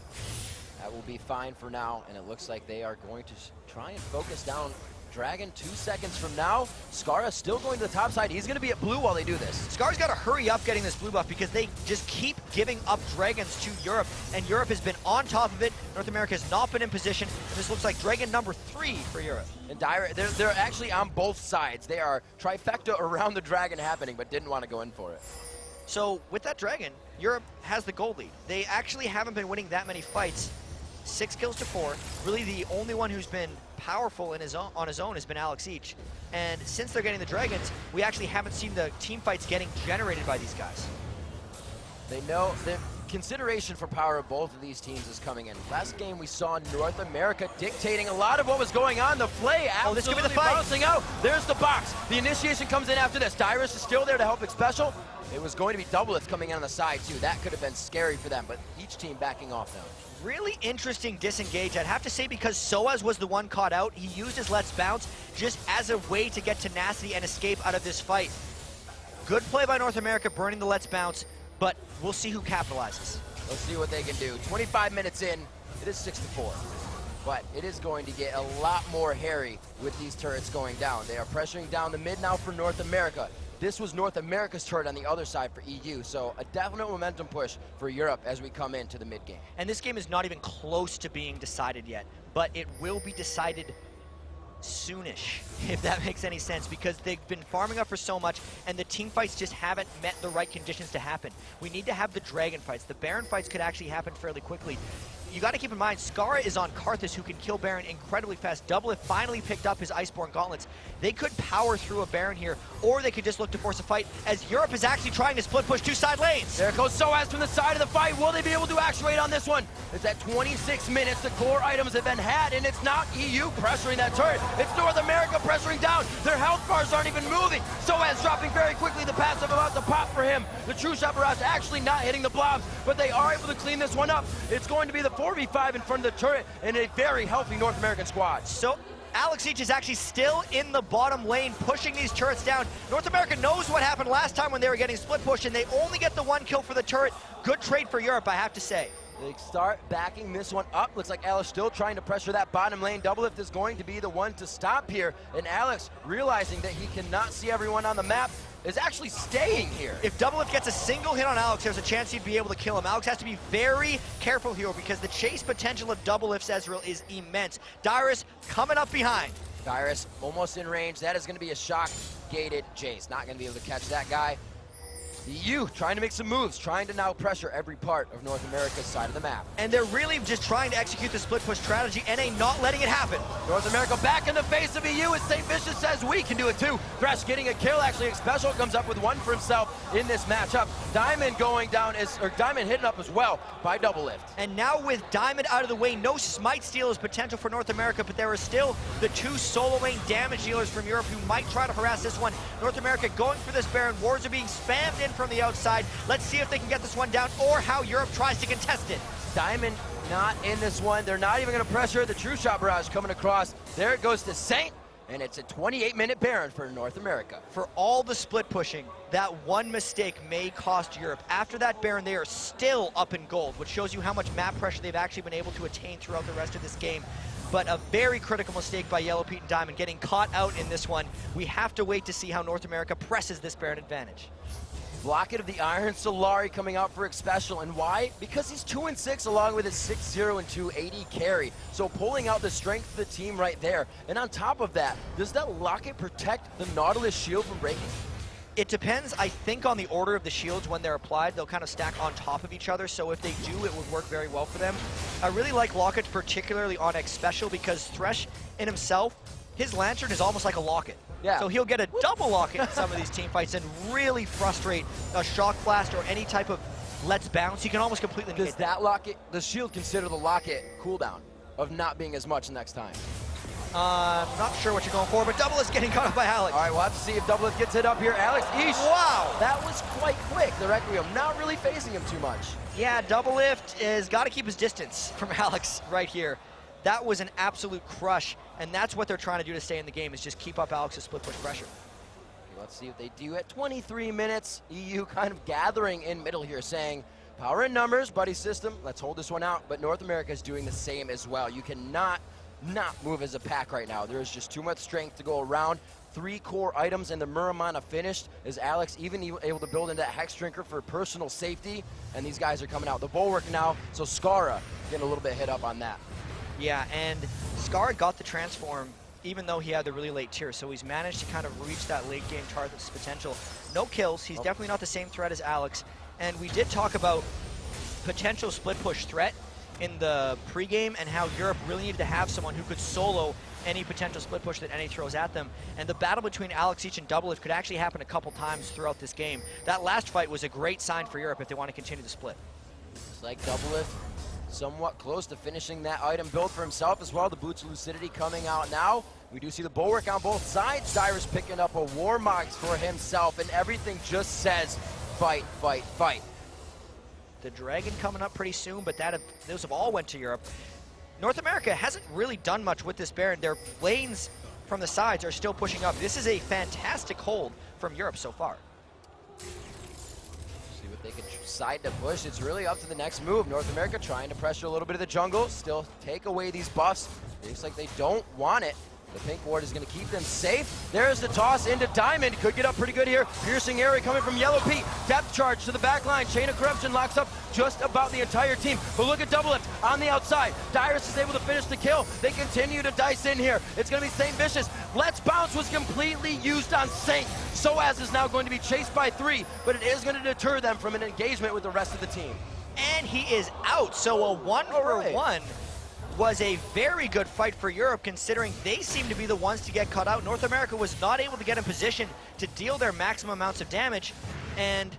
That will be fine for now, and it looks like they are going to try and focus down Dragon 2 seconds from now. Skara still going to the top side. He's going to be at blue while they do this. Skara's got to hurry up getting this blue buff because they just keep giving up dragons to Europe, and Europe has been on top of it. North America has not been in position, and this looks like dragon number 3 for Europe. And they're actually on both sides. They are trifecta around the dragon happening, but didn't want to go in for it. So with that dragon, Europe has the gold lead. They actually haven't been winning that many fights. 6 kills to 4. Really the only one who's been powerful on his own has been Alex Each. And since they're getting the dragons, we actually haven't seen the team fights getting generated by these guys. They know the consideration for power of both of these teams is coming in. Last game we saw North America dictating a lot of what was going on. The play absolutely bouncing out. There's the box. The initiation comes in after this. Dyrus is still there to help Xpecial. It was going to be Doublelift coming in on the side too. That could have been scary for them, but each team backing off now. Really interesting disengage, I'd have to say, because Soaz was the one caught out. He used his Let's Bounce just as a way to get tenacity and escape out of this fight. Good play by North America, burning the Let's Bounce, but we'll see who capitalizes. Let's see what they can do. 25 minutes in, it is 6-4. But it is going to get a lot more hairy with these turrets going down. They are pressuring down the mid now for North America. This was North America's turret on the other side for EU, so a definite momentum push for Europe as we come into the mid-game. And this game is not even close to being decided yet, but it will be decided soonish, if that makes any sense, because they've been farming up for so much, and the team fights just haven't met the right conditions to happen. We need to have the dragon fights. The Baron fights could actually happen fairly quickly. You got to keep in mind, Skara is on Karthus, who can kill Baron incredibly fast. Doublelift finally picked up his Iceborne Gauntlets. They could power through a Baron here, or they could just look to force a fight, as Europe is actually trying to split push 2 side lanes. There goes Soaz from the side of the fight. Will they be able to actuate on this one? It's at 26 minutes. The core items have been had, and it's not EU pressuring that turret. It's North America pressuring down. Their health bars aren't even moving. Soaz dropping very quickly. The passive about to pop for him. The True Shot Barrage actually not hitting the blobs, but they are able to clean this one up. It's going to be the 4v5 in front of the turret and a very healthy North American squad. So Alex Each is actually still in the bottom lane, pushing these turrets down. North America knows what happened last time when they were getting split push, and they only get the 1 kill for the turret. Good trade for Europe, I have to say. They start backing this one up. Looks like Alex still trying to pressure that bottom lane. Doublelift is going to be the one to stop here. And Alex, realizing that he cannot see everyone on the map, is actually staying here. If Doublelift gets a single hit on Alex, there's a chance he'd be able to kill him. Alex has to be very careful here because the chase potential of Doublelift's Ezreal is immense. Dyrus coming up behind. Dyrus almost in range. That is going to be a shock-gated Jace. Not going to be able to catch that guy. The EU trying to make some moves, trying to now pressure every part of North America's side of the map. And they're really just trying to execute the split push strategy, NA not letting it happen. North America back in the face of EU as St. Vicious says we can do it too. Thresh getting a kill, actually Xpecial comes up with 1 for himself in this matchup. Diamond going down, Diamond hitting up as well by Doublelift. And now with Diamond out of the way, no smite steal is potential for North America, but there are still the 2 solo lane damage dealers from Europe who might try to harass this one. North America going for this Baron. Wards are being spammed in from the outside. Let's see if they can get this one down or how Europe tries to contest it. Diamond not in this one. They're not even going to pressure. The True Shot Barrage coming across. There it goes to Saint, and it's a 28-minute Baron for North America. For all the split pushing, that one mistake may cost Europe. After that Baron, they are still up in gold, which shows you how much map pressure they've actually been able to attain throughout the rest of this game. but a very critical mistake by Yellow Pete and Diamond getting caught out in this one. We have to wait to see how North America presses this Baron advantage. Blocket of the Iron, Solari coming out for a special, and why? Because he's 2-6 along with his 6-0 and 280 carry. So pulling out the strength of the team right there. And on top of that, does that Locket protect the Nautilus shield from breaking? It depends, I think, on the order of the shields when they're applied. They'll kind of stack on top of each other, so if they do, it would work very well for them. I really like Locket, particularly on X Special, because Thresh in himself, his Lantern is almost like a Locket. Yeah. So he'll get a double Locket in some of these team fights and really frustrate a Shock Blast or any type of Let's Bounce. You can almost completely negate Does that Locket, the shield consider the Locket cooldown of not being as much next time? Not sure what you're going for, but Doublelift getting caught up by Alex. All right, we'll have to see if Doublelift gets hit up here. Alex, eesh. Wow. That was quite quick, the Requiem. Not really phasing him too much. Yeah, Doublelift has got to keep his distance from Alex right here. That was an absolute crush, and that's what they're trying to do to stay in the game, is just keep up Alex's split push pressure. Okay, let's see what they do at 23 minutes. EU kind of gathering in middle here, saying, power in numbers, buddy system, let's hold this one out. But North America is doing the same as well. You cannot not move as a pack right now. There is just too much strength to go around. 3 core items and the Muramana finished. Is Alex even able to build into that Hex Drinker for personal safety? And these guys are coming out. The Bulwark now, so Skara getting a little bit hit up on that. Yeah, and Scar got the transform even though he had the really late tier, so he's managed to kind of reach that late game Tarth's potential. No kills, he's definitely not the same threat as Alex, and we did talk about potential split push threat in the pregame and how Europe really needed to have someone who could solo any potential split push that NA throws at them. And the battle between Alex Each and Doublelift could actually happen a couple times throughout this game. That last fight was a great sign for Europe if they want to continue the split. It's like Doublelift somewhat close to finishing that item build for himself as well. The Boots of Lucidity coming out now. We do see the Bulwark on both sides. Cyrus picking up a Warmox for himself, and everything just says fight, fight, fight. The Dragon coming up pretty soon, but those have all went to Europe. North America hasn't really done much with this Baron. Their lanes from the sides are still pushing up. This is a fantastic hold from Europe so far. See what they can decide to push. It's really up to the next move. North America trying to pressure a little bit of the jungle, still take away these buffs. Looks like they don't want it. The pink ward is going to keep them safe. There's the toss into Diamond. Could get up pretty good here. Piercing area coming from Yellow Pete. Depth charge to the back line. Chain of Corruption locks up just about the entire team. But look at Doublelift on the outside. Dyrus is able to finish the kill. They continue to dice in here. It's going to be Saint Vicious. Let's Bounce was completely used on Saint. Soaz is now going to be chased by 3, but it is going to deter them from an engagement with the rest of the team. And he is out, so a 1-for-1. Was a very good fight for Europe, considering they seem to be the ones to get cut out. North America was not able to get in position to deal their maximum amounts of damage, and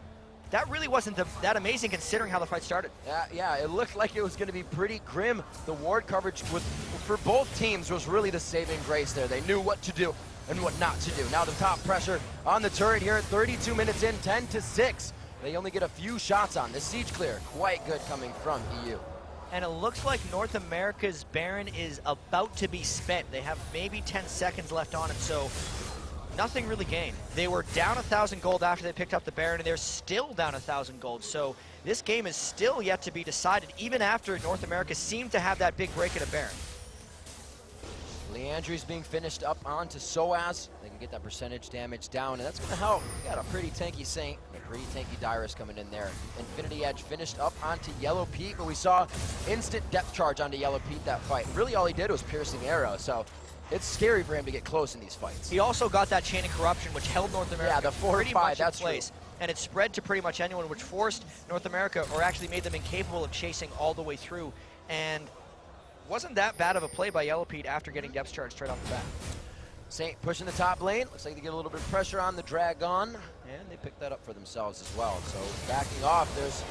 that really wasn't that amazing considering how the fight started. Yeah, it looked like it was going to be pretty grim. The ward coverage for both teams was really the saving grace there. They knew what to do and what not to do. Now the top pressure on the turret here at 32 minutes in, 10-6. They only get a few shots on. The siege clear, quite good coming from EU. And it looks like North America's Baron is about to be spent. They have maybe 10 seconds left on it, so nothing really gained. They were down 1,000 gold after they picked up the Baron, and they're still down 1,000 gold. So this game is still yet to be decided, even after North America seemed to have that big break at a Baron. Leandry's being finished up onto Soaz. They can get that percentage damage down, and that's going to help. We got a pretty tanky Saint and a pretty tanky Dyrus coming in there. Infinity Edge finished up onto Yellow Pete, but we saw instant depth charge onto Yellow Pete that fight. Really all he did was piercing arrow, so it's scary for him to get close in these fights. He also got that Chain of Corruption, which held North America the 4 pretty 5, much that's in place. True. And it spread to pretty much anyone, which forced North America, or actually made them incapable of chasing all the way through. And wasn't that bad of a play by Yellow Pete after getting depth charge straight off the bat. Saint pushing the top lane. Looks like they get a little bit of pressure on the Dragon, and they pick that up for themselves as well. So backing off, there's...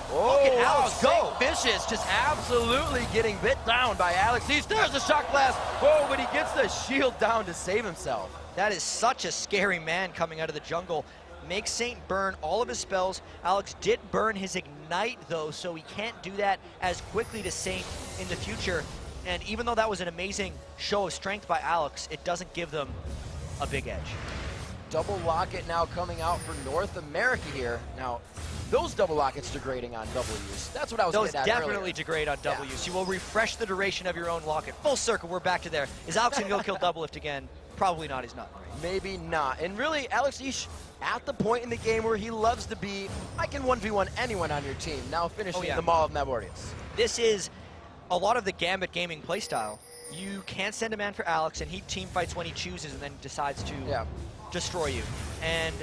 Oh, look at Alex go! Vicious just absolutely getting bit down by Alex. There's the shock blast. Oh, but he gets the shield down to save himself. That is such a scary man coming out of the jungle. Makes Saint burn all of his spells. Alex did burn his Ignite though, so he can't do that as quickly to Saint in the future. And even though that was an amazing show of strength by Alex, it doesn't give them a big edge. Double Locket now coming out for North America here. Now, those double lock hits degrading on W's. That's what I was Those getting at definitely earlier. degrade on W's. You will refresh the duration of your own locket. Full circle, we're back to there. Is Alex gonna go kill double lift again? Probably not, he's not. Maybe not. And really, Alex Ish, at the point in the game where he loves to be, I can 1v1 anyone on your team. Now finishing the Mall of Mavorius. This is a lot of the Gambit Gaming playstyle. You can't send a man for Alex, and he team fights when he chooses and then decides to destroy you. And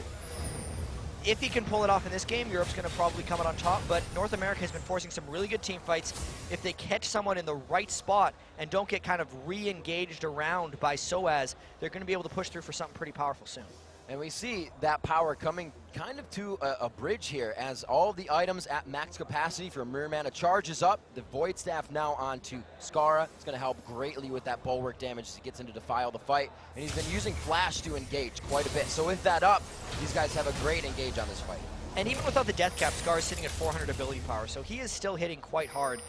if he can pull it off in this game, Europe's going to probably come out on top, but North America has been forcing some really good team fights. If they catch someone in the right spot and don't get kind of re-engaged around by Soaz, they're going to be able to push through for something pretty powerful soon. And we see that power coming kind of to a bridge here as all the items at max capacity for Mirror Mana charges up. The Void Staff now onto Skara. It's going to help greatly with that bulwark damage as he gets into Defile the fight. And he's been using Flash to engage quite a bit. So with that up, these guys have a great engage on this fight. And even without the death cap, Skara is sitting at 400 ability power, so he is still hitting quite hard.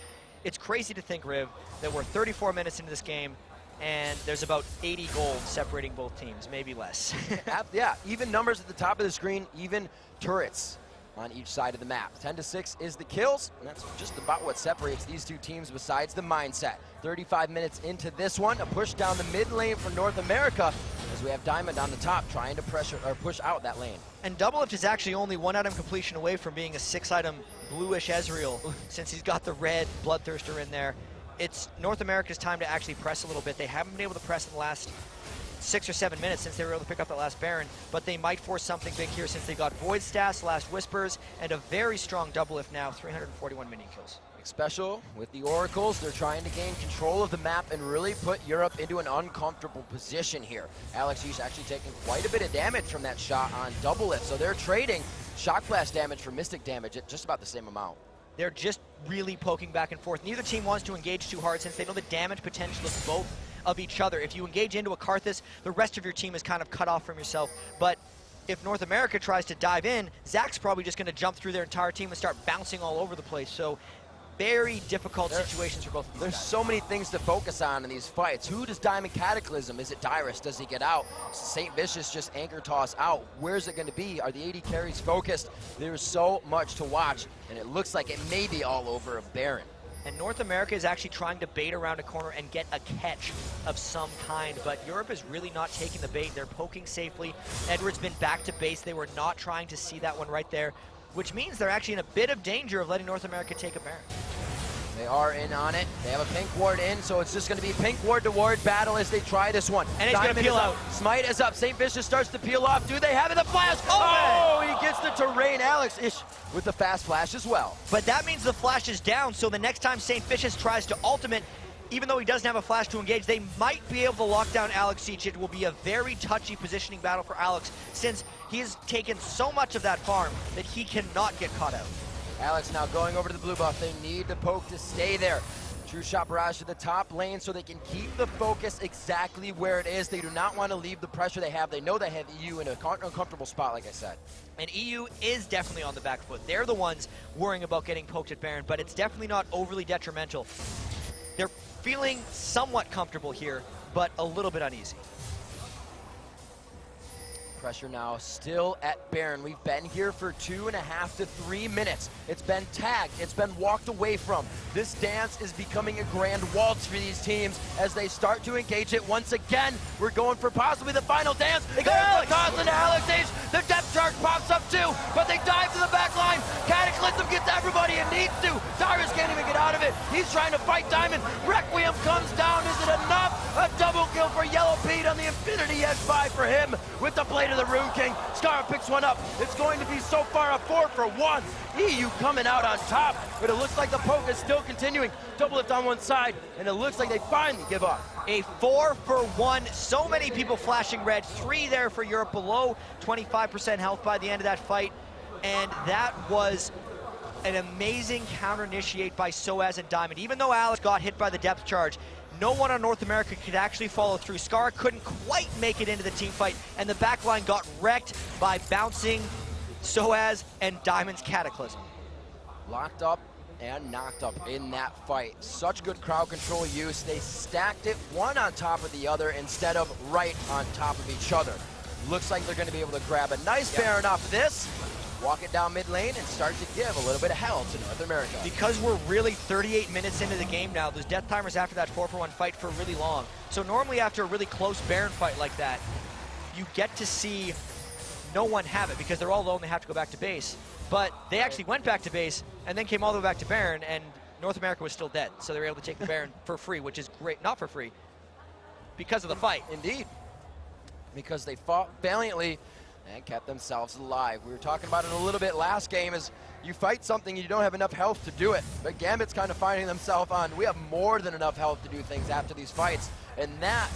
It's crazy to think, Riv, that we're 34 minutes into this game, and there's about 80 gold separating both teams, maybe less. Yeah, even numbers at the top of the screen, even turrets on each side of the map. 10-6 is the kills, and that's just about what separates these two teams besides the mindset. 35 minutes into this one, a push down the mid lane for North America as we have Diamond on the top trying to pressure or push out that lane. And Double Lift is actually only 1 item completion away from being a 6-item bluish Ezreal since he's got the red Bloodthirster in there. It's North America's time to actually press a little bit. They haven't been able to press in the last 6 or 7 minutes since they were able to pick up that last Baron, but they might force something big here since they got Void Stats, Last Whispers, and a very strong Double Lift now, 341 mini kills. Special with the Oracles, they're trying to gain control of the map and really put Europe into an uncomfortable position here. Alex Ish actually taking quite a bit of damage from that shot on Double Lift, so they're trading Shock Blast damage for Mystic damage at just about the same amount. They're just really poking back and forth. Neither team wants to engage too hard since they know the damage potential of both of each other. If you engage into a Karthus, the rest of your team is kind of cut off from yourself. But if North America tries to dive in, Zach's probably just going to jump through their entire team and start bouncing all over the place. So very difficult situations for both of them. There's so many things to focus on in these fights. Who does Diamond Cataclysm? Is it Dyrus? Does he get out? St. Vicious just anchor toss out. Where's it going to be? Are the AD carries focused? There's so much to watch, and it looks like it may be all over a Baron. And North America is actually trying to bait around a corner and get a catch of some kind, but Europe is really not taking the bait. They're poking safely. Edward's been back to base. They were not trying to see that one right there, which means they're actually in a bit of danger of letting North America take a Baron. They are in on it. They have a pink ward in, so it's just going to be pink ward to ward battle as they try this one. And it's going to peel out. Smite is up. St. Vicious starts to peel off. Do they have it? The flash! Oh, he gets the terrain. Alex Ish with the fast flash as well. But that means the flash is down, so the next time St. Vicious tries to ultimate, even though he doesn't have a flash to engage, they might be able to lock down Alex Ish. It will be a very touchy positioning battle for Alex since he has taken so much of that farm that he cannot get caught out. Alex now going over to the blue buff. They need the poke to stay there. True Shot Barrage to the top lane so they can keep the focus exactly where it is. They do not want to leave the pressure they have. They know they have EU in an uncomfortable spot, like I said. And EU is definitely on the back foot. They're the ones worrying about getting poked at Baron, but it's definitely not overly detrimental. They're feeling somewhat comfortable here, but a little bit uneasy. Pressure now still at Baron. We've been here for 2.5 to 3 minutes. It's been tagged. It's been walked away from. This dance is becoming a grand waltz for these teams as they start to engage it once again. We're going for possibly the final dance. They got the toss into Alex Ish. The depth charge pops up too, but they dive to the back line. Cataclysm gets everybody it needs to. Dyrus can't even get out of it. He's trying to fight Diamond. Requiem comes down. Is it enough? A double kill for Yellow Pete on the Infinity Edge 5 for him with the blade of the Rune King. Skara picks one up. It's going to be so far a 4-for-1. EU coming out on top, but it looks like the poke is still continuing. Double Lift on one side, and it looks like they finally give up. A 4-for-1. So many people flashing red. 3 there for Europe, below 25% health by the end of that fight. And that was an amazing counter-initiate by Soaz and Diamond. Even though Alex got hit by the depth charge, no one on North America could actually follow through. Skara couldn't quite make it into the team fight, and the backline got wrecked by bouncing Soaz and Diamond's Cataclysm. Locked up and knocked up in that fight. Such good crowd control use. They stacked it one on top of the other instead of right on top of each other. Looks like they're going to be able to grab a nice Baron off of this. walk it down mid lane and start to give a little bit of hell to North America. Because we're really 38 minutes into the game now, those death timers after that 4-for-1 fight for really long. So normally after a really close Baron fight like that, you get to see no one have it because they're all alone, they have to go back to base. But they actually went back to base and then came all the way back to Baron, and North America was still dead. So they were able to take the Baron for free, which is great. Not for free, because of the fight. Indeed. Because they fought valiantly and kept themselves alive. We were talking about it a little bit last game, is you fight something, you don't have enough health to do it. But Gambit's kind of finding themselves on, we have more than enough health to do things after these fights. And that,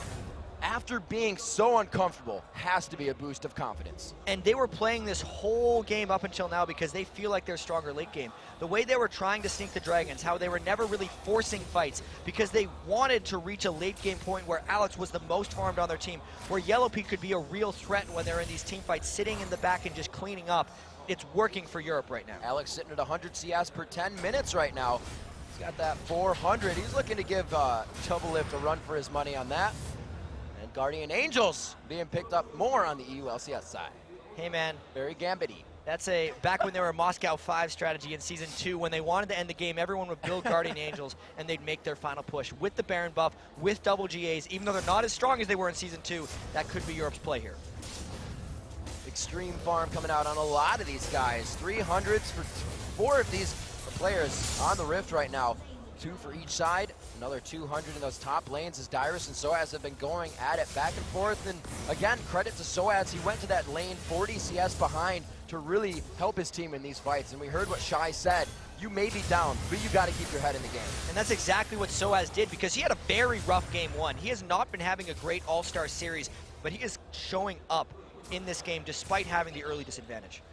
after being so uncomfortable, has to be a boost of confidence. And they were playing this whole game up until now because they feel like they're stronger late game. The way they were trying to sneak the dragons, how they were never really forcing fights because they wanted to reach a late game point where Alex was the most farmed on their team, where Yellowpeak could be a real threat when they're in these team fights, sitting in the back and just cleaning up. It's working for Europe right now. Alex sitting at 100 CS per 10 minutes right now. He's got that 400. He's looking to give Doublelift a run for his money on that. And Guardian Angels being picked up more on the EU LCS side. Hey man. Very Gambit-y. That's back when they were a Moscow 5 strategy in Season 2, when they wanted to end the game, everyone would build Guardian Angels and they'd make their final push. With the Baron buff, with double GAs, even though they're not as strong as they were in Season 2, that could be Europe's play here. Extreme farm coming out on a lot of these guys. 300s for 4 of these players on the Rift right now. 2 for each side. Another 200 in those top lanes as Dyrus and Soaz have been going at it back and forth. And again, credit to Soaz. He went to that lane 40 CS behind to really help his team in these fights. And we heard what Shai said. You may be down, but you got to keep your head in the game. And that's exactly what Soaz did, because he had a very rough game 1. He has not been having a great all-star series, but he is showing up in this game despite having the early disadvantage.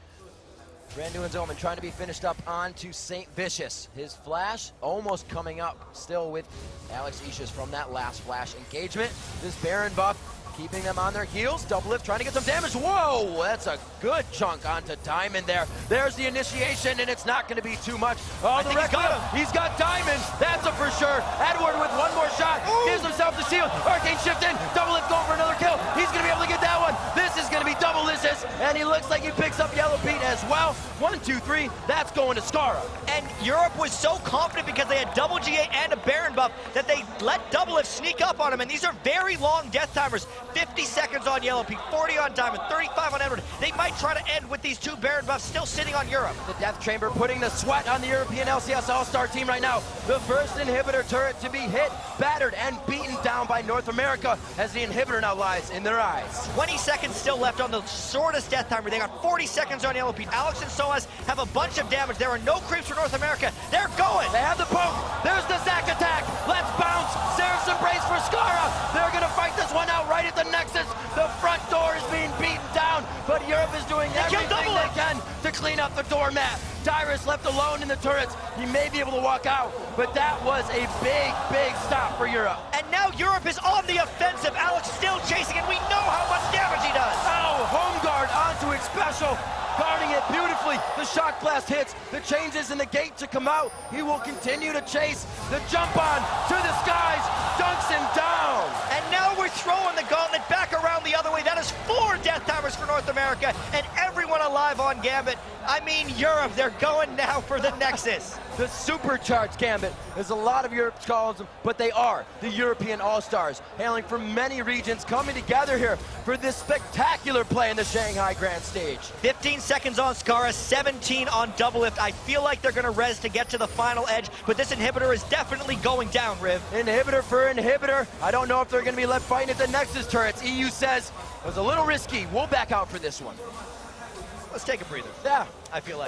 Brand new and Zoman trying to be finished up onto St. Vicious. His flash almost coming up still with Alex Ishis from that last flash engagement. This Baron buff keeping them on their heels. Doublelift trying to get some damage. Whoa, that's a good chunk onto Diamond there. There's the initiation, and it's not going to be too much. Oh, the wreck got him. He's got Diamond. That's a for sure. Edward with one more shot. Ooh. Gives himself the shield. Arcane shift in. Doublelift going for another kill. He's going to be able to get that one. This is going to be double-licious, and he looks like he picks up Yellowpeak as well. 1, 2, 3. That's going to Skara. And Europe was so confident because they had double GA and a Baron buff that they let Doublelift sneak up on him, and these are very long death timers. 50 seconds on Yellowpeak, 40 on Diamond, 35 on Edward. They might try to end with these 2 Baron buffs still sitting on Europe. The Death Chamber putting the sweat on the European LCS All-Star team right now. The first inhibitor turret to be hit, battered, and beaten down by North America as the inhibitor now lies in their eyes. 20 seconds still left on the shortest death timer. They got 40 seconds on Yellowpeak. Alex and Soaz have a bunch of damage. There are no creeps for North America. They're going. They have the poke. There's the Zac attack. Let's bounce. Seraph embrace for Skara. They're going to fight this one out right at the Nexus. The front door is being beaten down, but Europe is doing everything they can to clean up the doormat. Dyrus left alone in the turrets. He may be able to walk out, but that was a big, big stop for Europe. And now Europe is on the offensive. Alex still chasing, and we know how much damage he does. Oh, home guard onto its special. Guarding it beautifully. The shock blast hits. The changes in the gate to come out. He will continue to chase. The jump on to the skies. Dunks him down. And now we're throwing the gauntlet back around the other way. That is 4 death timers for North America and everyone alive on Gambit. I mean Europe, they're going now for the Nexus. The supercharged Gambit, as a lot of Europe calls them, but they are the European All-Stars, hailing from many regions, coming together here for this spectacular play in the Shanghai Grand Stage. 15 seconds on Skara, 17 on Doublelift. I feel like they're going to res to get to the final edge, but this inhibitor is definitely going down, Riv. Inhibitor for inhibitor. I don't know if they're going to be left fighting at the Nexus turrets. EU says it was a little risky. We'll back out for this one. Let's take a breather. Yeah. I feel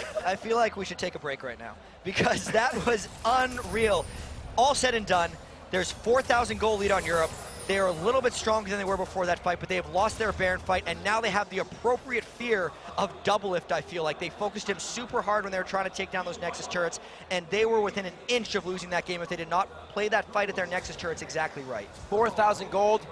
like we should take a break right now because that was unreal. All said and done, there's 4,000 goal lead on Europe. They are a little bit stronger than they were before that fight, but they have lost their Baron fight, and now they have the appropriate fear of Doublelift, I feel like. They focused him super hard when they were trying to take down those Nexus turrets, and they were within an inch of losing that game if they did not play that fight at their Nexus turrets exactly right. 4,000 gold,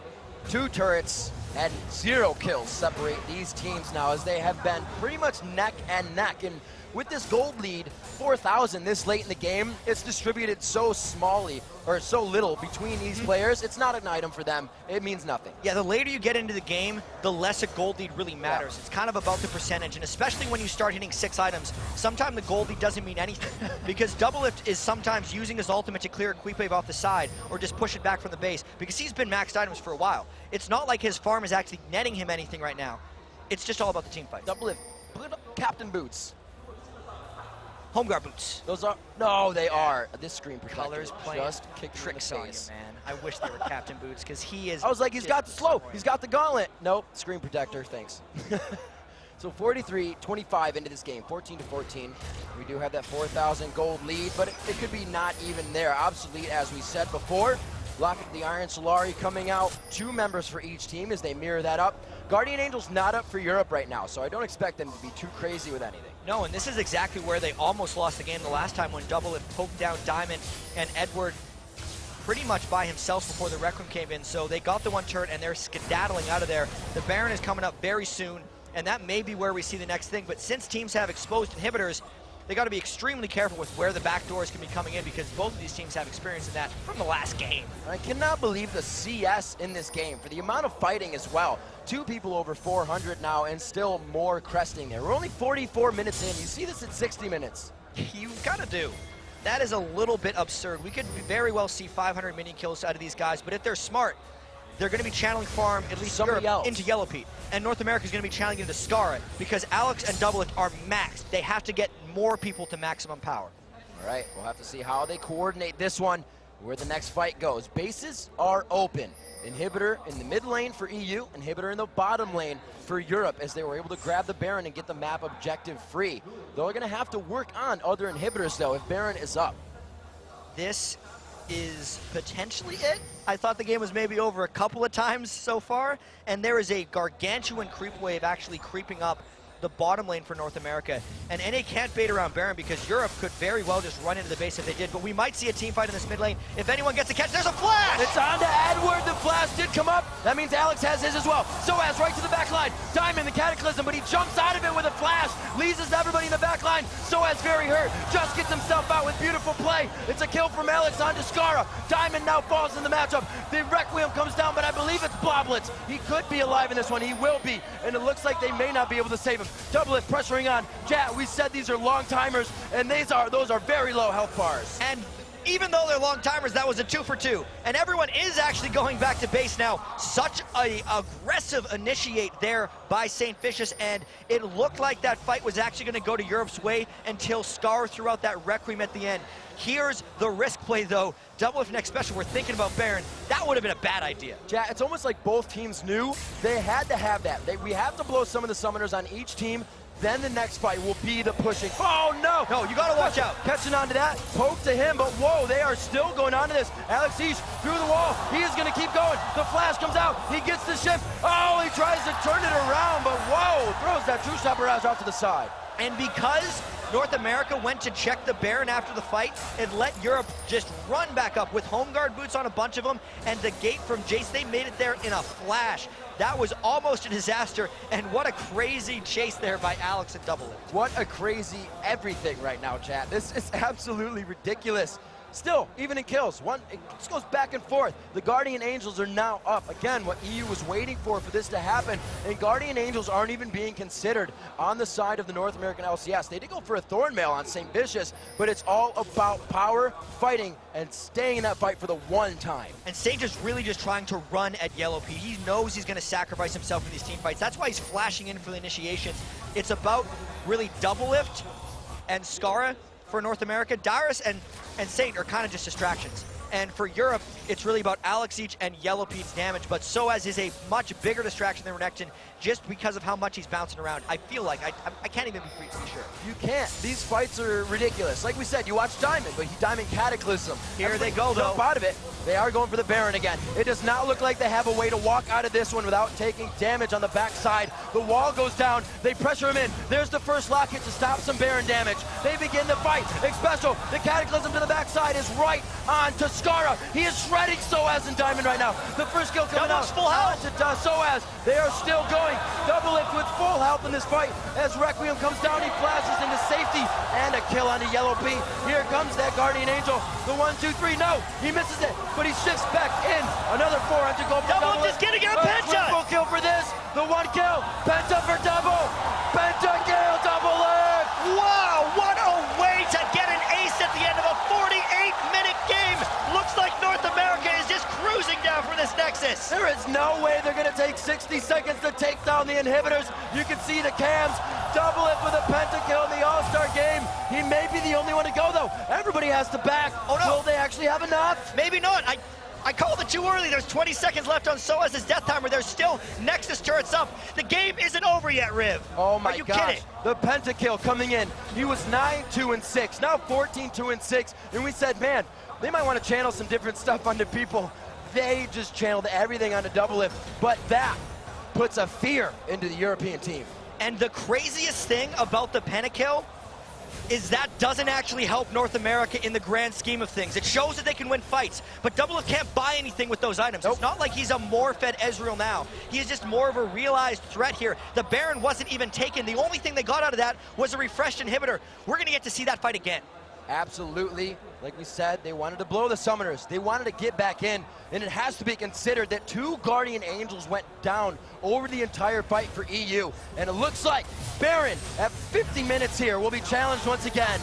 2 turrets, and 0 kills separate these teams now, as they have been pretty much neck and neck. And with this gold lead, 4,000 this late in the game, it's distributed so smallly, or so little between these players. It's not an item for them. It means nothing. Yeah, the later you get into the game, the less a gold lead really matters. Yeah. It's kind of about the percentage, and especially when you start hitting 6 items, sometimes the gold lead doesn't mean anything. Because Doublelift is sometimes using his ultimate to clear a creep wave off the side, or just push it back from the base, because he's been maxed items for a while. It's not like his farm is actually netting him anything right now. It's just all about the team fight. Doublelift, captain boots. Home guard boots. Those are, no, they are. This screen protector Colors playing just kicked tricks in the on you, face. man. I wish they were captain boots, because he is. I was like, he's got the slow. He's got the gauntlet. Nope, screen protector, thanks. So 43-25 into this game, 14-14. We do have that 4,000 gold lead, but it could be not even there. Obsolete, as we said before. Locket the Iron Solari coming out. 2 members for each team as they mirror that up. Guardian Angel's not up for Europe right now, so I don't expect them to be too crazy with anything. No, and this is exactly where they almost lost the game the last time when Doublelift poked down Diamond and Edward pretty much by himself before the Requiem came in. So they got the 1 turret and they're skedaddling out of there. The Baron is coming up very soon, and that may be where we see the next thing. But since teams have exposed inhibitors, they got to be extremely careful with where the back doors can be coming in, because both of these teams have experience in that from the last game. I cannot believe the CS in this game for the amount of fighting as well. 2 people over 400 now, and still more cresting there. We're only 44 minutes in. You see this at 60 minutes. You gotta do. That is a little bit absurd. We could very well see 500 mini kills out of these guys, but if they're smart, they're going to be channeling farm, at least Europe, into Yellow Pete. And North America is going to be channeling into Skara, because Alex and Doublelift are maxed. They have to get more people to maximum power. All right, we'll have to see how they coordinate this one, where the next fight goes. Bases are open. Inhibitor in the mid lane for EU, Inhibitor in the bottom lane for Europe, as they were able to grab the Baron and get the map objective free. They're going to have to work on other inhibitors, though, if Baron is up. This is potentially it. I thought the game was maybe over a couple of times so far, and there is a gargantuan creep wave actually creeping up the bottom lane for North America. And NA can't bait around Baron, because Europe could very well just run into the base if they did, but we might see a team fight in this mid lane. If anyone gets a catch, there's a flash! It's on to Edward. The flash did come up. That means Alex has his as well. Soaz right to the back line. Diamond, the Cataclysm, but he jumps out of it with a flash. Leases everybody in the back line. Soaz very hurt. Just gets himself out with beautiful play. It's a kill from Alex onto Skara. Diamond now falls in the matchup. The Requiem comes down, but I believe it's Bloblets. He could be alive in this one. He will be, and it looks like they may not be able to save him. Doublelift pressuring on. Jat, we said these are long timers, and those are very low health bars. And even though they're long timers, that was a 2 for 2. And everyone is actually going back to base now. Such a aggressive initiate there by St. Vicious, and it looked like that fight was actually going to go to Europe's way until Scar threw out that Requiem at the end. Here's the risk play, though. Doublelift next special, we're thinking about Baron. That would have been a bad idea. Jat, it's almost like both teams knew they had to have that. We have to blow some of the summoners on each team. Then the next fight will be the pushing. Oh, no! No, you gotta watch out. Catching on to that. Poke to him, but whoa, they are still going on to this. Alex East through the wall. He is going to keep going. The flash comes out. He gets the shift. Oh, he tries to turn it around, but whoa, throws that True Shot barrage out to the side. And because North America went to check the Baron after the fight and let Europe just run back up with home guard boots on a bunch of them, and the gate from Jace, they made it there in a flash. That was almost a disaster, and what a crazy chase there by Alex and Doublelift. What a crazy everything right now, chat. This is absolutely ridiculous. Still, even in kills, it just goes back and forth. The Guardian Angels are now up. Again, what EU was waiting for this to happen, and Guardian Angels aren't even being considered on the side of the North American LCS. They did go for a Thornmail on St. Vicious, but it's all about power, fighting, and staying in that fight for the one time. And Sage is really just trying to run at Yellow Pete. He knows he's going to sacrifice himself in these team fights. That's why he's flashing in for the initiations. It's about really Doublelift and Skara for North America. Darius and Saint are kind of just distractions. And for Europe, it's really about Alex Each and Yellow Pete's damage, but Soaz is a much bigger distraction than Renekton just because of how much he's bouncing around. I feel like, I can't even be sure. You can't. These fights are ridiculous. Like we said, you watch Diamond, but he Diamond Cataclysm. Here they go, though. Out of it. They are going for the Baron again. It does not look like they have a way to walk out of this one without taking damage on the backside. The wall goes down. They pressure him in. There's the first locket to stop some Baron damage. They begin the fight. Special. The Cataclysm to the backside is right on to Skara. He is shredding Soaz and Diamond right now. The first kill coming out. Full health. Soaz, they are still going. Double lift with full health in this fight as Requiem comes down. He flashes into safety and a kill on the yellow P. Here comes that Guardian Angel. The 1, 2, 3. No, he misses it, but he shifts back in. Another 400 to go for Double lift is getting a penta. Triple kill for this. The 1 kill. Penta for double. Pentakill, double lift. Wow, what a way to get an ace at the end of a 48-minute game. Looks like North America is just cruising down for this Nexus. There is no way they're going to take 60 seconds to take down the inhibitors. You can see the cams. Double it with a pentakill in the All-Star game. He may be the only one to go, though. Everybody has to back. Oh, no. Will they actually have enough? Maybe not. I called it too early. There's 20 seconds left on Soaz's death timer. There's still Nexus turrets up. The game isn't over yet, Riv. Oh my Are you gosh. kidding? The pentakill coming in. He was 9-2-6, now 14-2-6. And we said, man, they might want to channel some different stuff onto people. They just channeled everything onto double lift. But that puts a fear into the European team. And the craziest thing about the pentakill is that doesn't actually help North America in the grand scheme of things. It shows that they can win fights, but Double Lift can't buy anything with those items. Nope. It's not like he's a more fed Ezreal now. He is just more of a realized threat here. The Baron wasn't even taken. The only thing they got out of that was a refreshed inhibitor. We're gonna get to see that fight again. Absolutely. Like we said, they wanted to blow the Summoners. They wanted to get back in, and it has to be considered that 2 Guardian Angels went down over the entire fight for EU. And it looks like Baron, at 50 minutes here, will be challenged once again.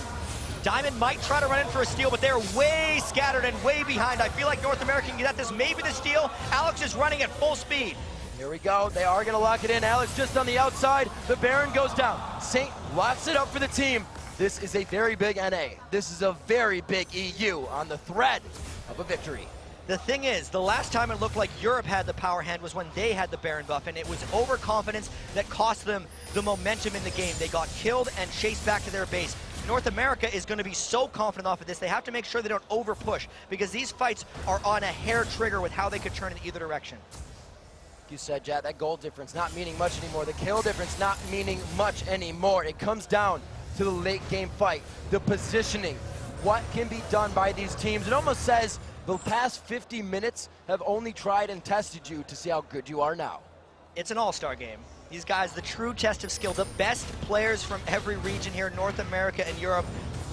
Diamond might try to run in for a steal, but they're way scattered and way behind. I feel like North America can get at this. Maybe the steal. Alex is running at full speed. Here we go. They are going to lock it in. Alex just on the outside. The Baron goes down. Saint locks it up for the team. This is a very big NA. This is a very big EU on the thread of a victory. The thing is, the last time it looked like Europe had the power hand was when they had the Baron buff, and it was overconfidence that cost them the momentum in the game. They got killed and chased back to their base. North America is going to be so confident off of this, they have to make sure they don't over push, because these fights are on a hair trigger with how they could turn in either direction. You said, Jad, that goal difference not meaning much anymore. The kill difference not meaning much anymore. It comes down to the late game fight, the positioning, what can be done by these teams. It almost says the past 50 minutes have only tried and tested you to see how good you are now. It's an all-star game. These guys, the true test of skill, the best players from every region here, North America and Europe,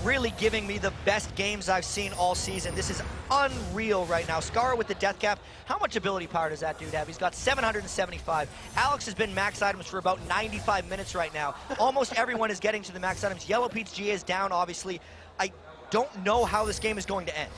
really giving me the best games I've seen all season. This is unreal right now. Skara with the death cap. How much ability power does that dude have? He's got 775. Alex has been max items for about 95 minutes right now. Almost everyone is getting to the max items. Yellow Pete's GA is down, obviously. I don't know how this game is going to end.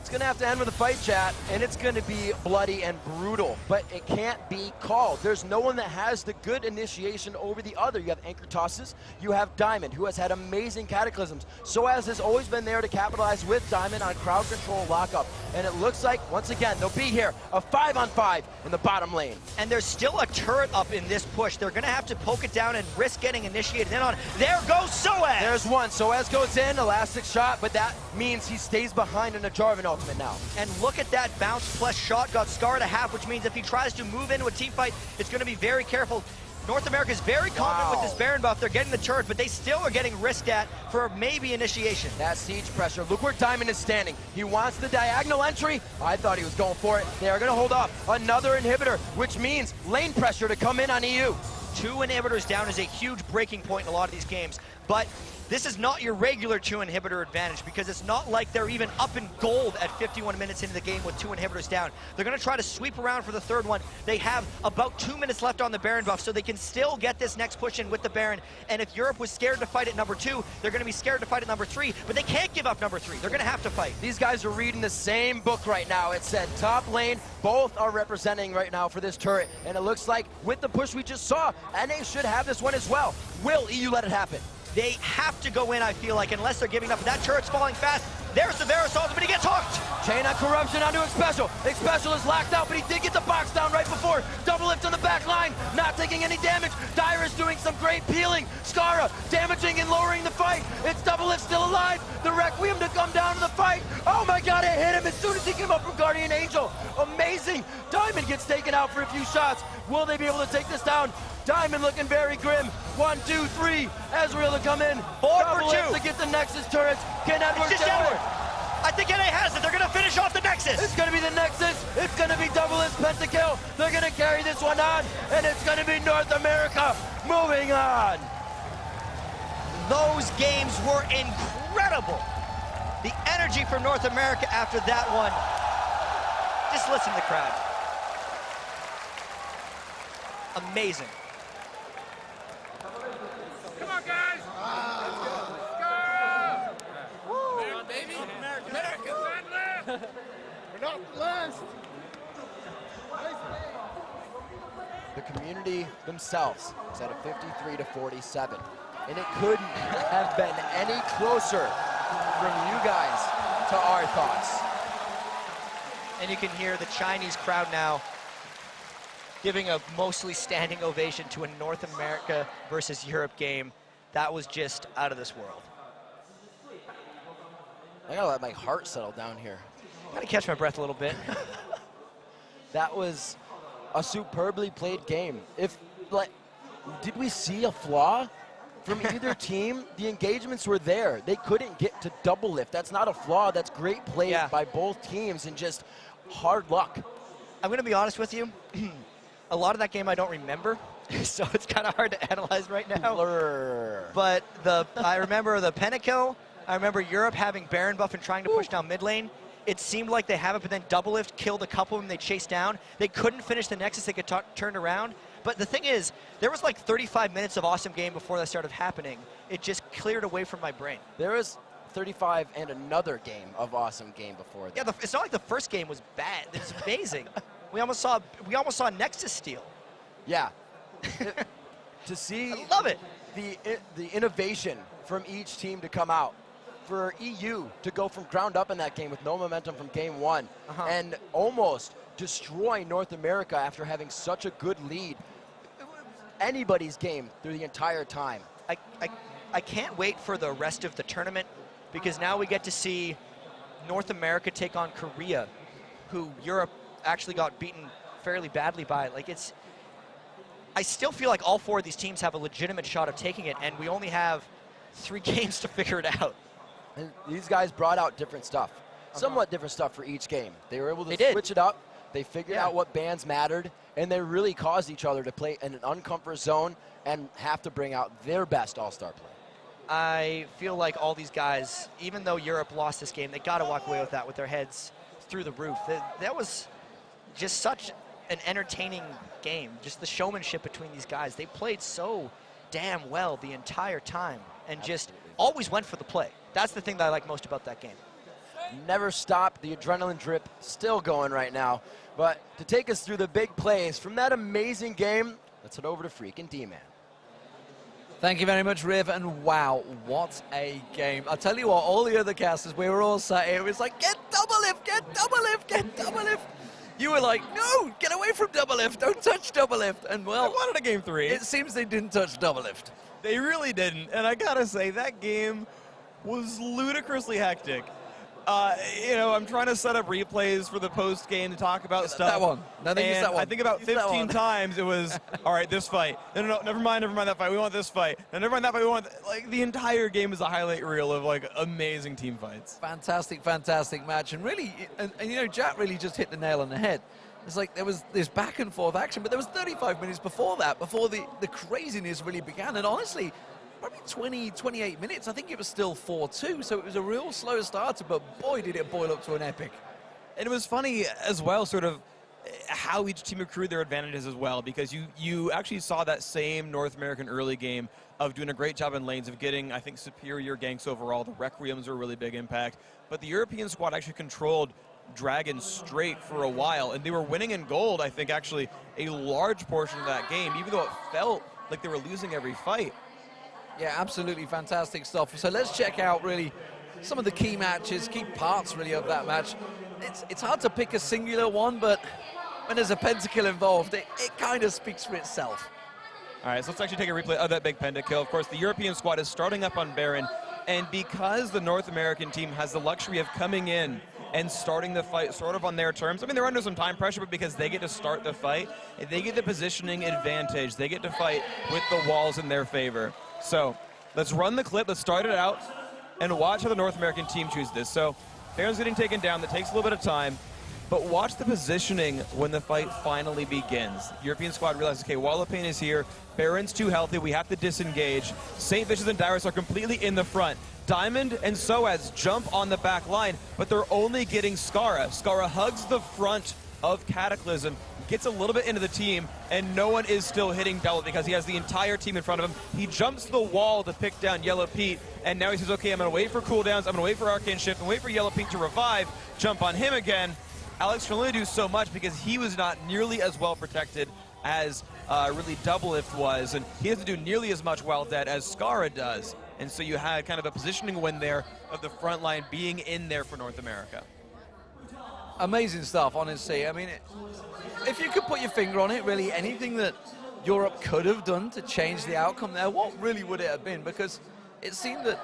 It's going to have to end with a fight, chat, and it's going to be bloody and brutal, but it can't be called. There's no one that has the good initiation over the other. You have anchor tosses, you have Diamond, who has had amazing cataclysms. Soaz has always been there to capitalize with Diamond on crowd control lockup, and it looks like, once again, they'll be here, a 5-on-5 in the bottom lane. And there's still a turret up in this push. They're going to have to poke it down and risk getting initiated in on. There goes Soaz! There's one. Soaz goes in, elastic shot, but that means he stays behind in a Jarvan ultimate now. And look at that bounce plus shot, got Scar to half, which means if he tries to move into a team fight, it's going to be very careful. North America is very confident with this Baron buff. They're getting the turret, but they still are getting risked at for maybe initiation. That siege pressure. Look where Diamond is standing. He wants the diagonal entry. I thought he was going for it. They are going to hold off another inhibitor, which means lane pressure to come in on EU. 2 inhibitors down is a huge breaking point in a lot of these games, but this is not your regular 2 inhibitor advantage, because it's not like they're even up in gold at 51 minutes into the game with 2 inhibitors down. They're going to try to sweep around for the third one. They have about 2 minutes left on the Baron buff, so they can still get this next push in with the Baron. And if Europe was scared to fight at number 2, they're going to be scared to fight at number 3, but they can't give up number 3. They're going to have to fight. These guys are reading the same book right now. It said top lane, both are representing right now for this turret. And it looks like with the push we just saw, NA should have this one as well. Will EU let it happen? They have to go in, I feel like, unless they're giving up. That turret's falling fast. There's the Varus ultimate, he gets hooked! Chain on corruption onto Xpecial. Xpecial is locked out, but he did get the box down right before. Double lift on the back line, not taking any damage. Dyrus doing some great peeling. Skara damaging and lowering the fight. It's double lift still alive. The Requiem to come down to the fight. Oh my god, it hit him as soon as he came up from Guardian Angel. Amazing. Diamond gets taken out for a few shots. Will they be able to take this down? Diamond looking very grim. 1, 2, 3. Ezreal to come in. 4 for 2 to get the Nexus turrets. Can Edward it's just do it? Edward. I think NA has it. They're going to finish off the Nexus. It's going to be the Nexus. It's going to be double-list pentakill. They're going to carry this one on, and it's going to be North America moving on. Those games were incredible. The energy from North America after that one. Just listen to the crowd. Amazing. Come on, guys. Let's go. Woo. Baby. America. We're not last. The community themselves set a 53-47, and it couldn't have been any closer from you guys to our thoughts. And you can hear the Chinese crowd now giving a mostly standing ovation to a North America versus Europe game. That was just out of this world. I gotta let my heart settle down here. Gotta catch my breath a little bit. That was a superbly played game. Did we see a flaw from either team? The engagements were there. They couldn't get to double lift. That's not a flaw. That's great play by both teams and just hard luck. I'm gonna be honest with you. A lot of that game I don't remember, so it's kind of hard to analyze right now. Blur. But I remember the pentakill. I remember Europe having Baron buff and trying to push down mid lane. It seemed like they have it, but then double lift killed a couple of them they chased down. They couldn't finish the Nexus. They get turned around. But the thing is, there was like 35 minutes of awesome game before that started happening. It just cleared away from my brain. There was 35 and another game of awesome game before that. Yeah, it's not like the first game was bad. It was amazing. We almost saw Nexus steal. Yeah. To see I love it. The innovation from each team to come out. For EU to go from ground up in that game with no momentum from game one and almost destroy North America after having such a good lead. Anybody's game through the entire time. I can't wait for the rest of the tournament because now we get to see North America take on Korea, who Europe actually got beaten fairly badly by. I still feel like all four of these teams have a legitimate shot of taking it, and we only have 3 games to figure it out. And these guys brought out different stuff, somewhat different stuff for each game. They were able to switch it up. They figured out what bands mattered, and they really caused each other to play in an uncomfort zone and have to bring out their best all-star play. I feel like all these guys, even though Europe lost this game, they got to walk away with that with their heads through the roof. That was just such an entertaining game. Just the showmanship between these guys. They played so damn well the entire time and just always went for the play. That's the thing that I like most about that game. Never stopped. The adrenaline drip still going right now. But to take us through the big plays from that amazing game, let's head over to freaking D-Man. Thank you very much, Riv, and wow, what a game. I'll tell you what, all the other casters, we were all sat here, it was like, get double lift, get double lift, get double lift. You were like, no, get away from double lift, don't touch double lift. And well, I wanted a game 3. It seems they didn't touch double lift. They really didn't, and I gotta say, that game was ludicrously hectic. I'm trying to set up replays for the post game to talk about stuff. That one. No, they used that one. I think about 15 times it was, all right, this fight. No, never mind that fight. We want this fight. No, never mind that fight. We want the entire game is a highlight reel of amazing team fights. Fantastic, fantastic match, and really, and Jack really just hit the nail on the head. It's like there was this back and forth action, but there was 35 minutes before that, before the craziness really began, and honestly, probably 20, 28 minutes, I think it was still 4-2, so it was a real slow starter, but boy, did it boil up to an epic. And it was funny as well, sort of, how each team accrued their advantages as well, because you actually saw that same North American early game of doing a great job in lanes, of getting, I think, superior ganks overall. The Requiems were a really big impact, but the European squad actually controlled Dragon straight for a while, and they were winning in gold, I think, actually, a large portion of that game, even though it felt like they were losing every fight. Yeah, absolutely fantastic stuff. So let's check out really some of the key matches, key parts really of that match. It's hard to pick a singular one, but when there's a pentakill involved, it kind of speaks for itself. All right, so let's actually take a replay of that big pentakill. Of course, the European squad is starting up on Baron, and because the North American team has the luxury of coming in and starting the fight sort of on their terms. I mean, they're under some time pressure, but because they get to start the fight, they get the positioning advantage. They get to fight with the walls in their favor. So let's run the clip, let's start it out, and watch how the North American team chooses this. So Baron's getting taken down. That takes a little bit of time. But watch the positioning when the fight finally begins. European squad realizes, okay, Wallopane is here. Baron's too healthy. We have to disengage. St. Vicious and Dyrus are completely in the front. Diamond and Soaz jump on the back line, but they're only getting Skara. Skara hugs the front of Cataclysm, gets a little bit into the team, and no one is still hitting Double because he has the entire team in front of him. He jumps the wall to pick down Yellow Pete, and now he says, okay, I'm going to wait for cooldowns, I'm going to wait for Arcane Shift, and wait for Yellow Pete to revive, jump on him again. Alex can only do so much because he was not nearly as well protected as really Doublelift was, and he doesn't do nearly as much while dead as Skara does. And so you had kind of a positioning win there of the front line being in there for North America. Amazing stuff, honestly. I mean, if you could put your finger on it, really, anything that Europe could have done to change the outcome there, what really would it have been? Because it seemed that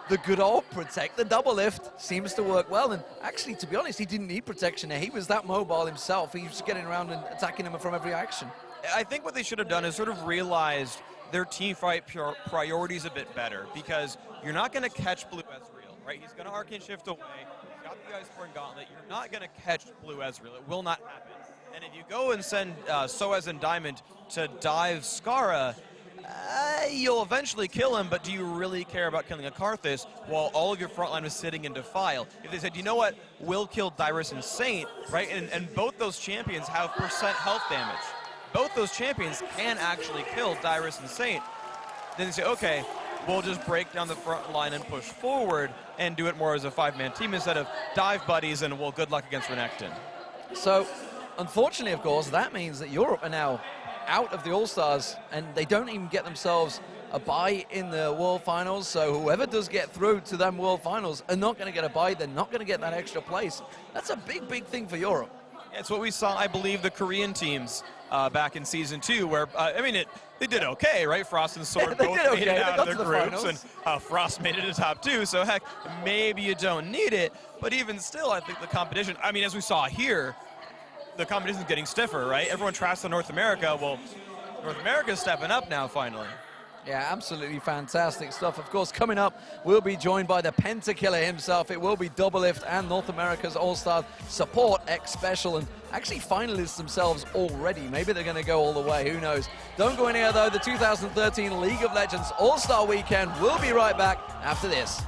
the good old Protect, the Doublelift, seems to work well. And actually, to be honest, he didn't need protection there. He was that mobile himself. He was just getting around and attacking him from every action. I think what they should have done is sort of realized their team fight priorities a bit better, because you're not going to catch Blue Ezreal, right? He's going to Arcane Shift away. He's got the Iceborne Gauntlet. You're not going to catch Blue Ezreal. It will not happen. And if you go and send Soaz and Diamond to dive Skara, you'll eventually kill him, but do you really care about killing a Karthus while all of your frontline is sitting in Defile? If they said, you know what, we'll kill Dyrus and Saint, right? And both those champions have % health damage. Both those champions can actually kill Dyrus and Saint. Then they say, okay, we'll just break down the front line and push forward and do it more as a 5-man team instead of dive buddies and, well, good luck against Renekton. So, unfortunately, of course, that means that Europe are now out of the All-Stars, and they don't even get themselves a bye in the World Finals. So whoever does get through to them World Finals are not going to get a bye. They're not going to get that extra place. That's a big, big thing for Europe. Yeah, it's what we saw, I believe, the Korean teams back in Season 2, where, I mean, they did okay, right? Frost and Sword both made it out of their groups, and Frost made it to top 2, so heck, maybe you don't need it. But even still, I think the competition, I mean, as we saw here, the competition's getting stiffer, right? Everyone trusts on North America. Well, North America's stepping up now, finally. Yeah, absolutely fantastic stuff. Of course, coming up, we'll be joined by the Pentakiller himself. It will be Doublelift and North America's All-Star Support X Special, and actually finalists themselves already. Maybe they're going to go all the way. Who knows? Don't go anywhere, though. The 2013 League of Legends All-Star Weekend will be right back after this.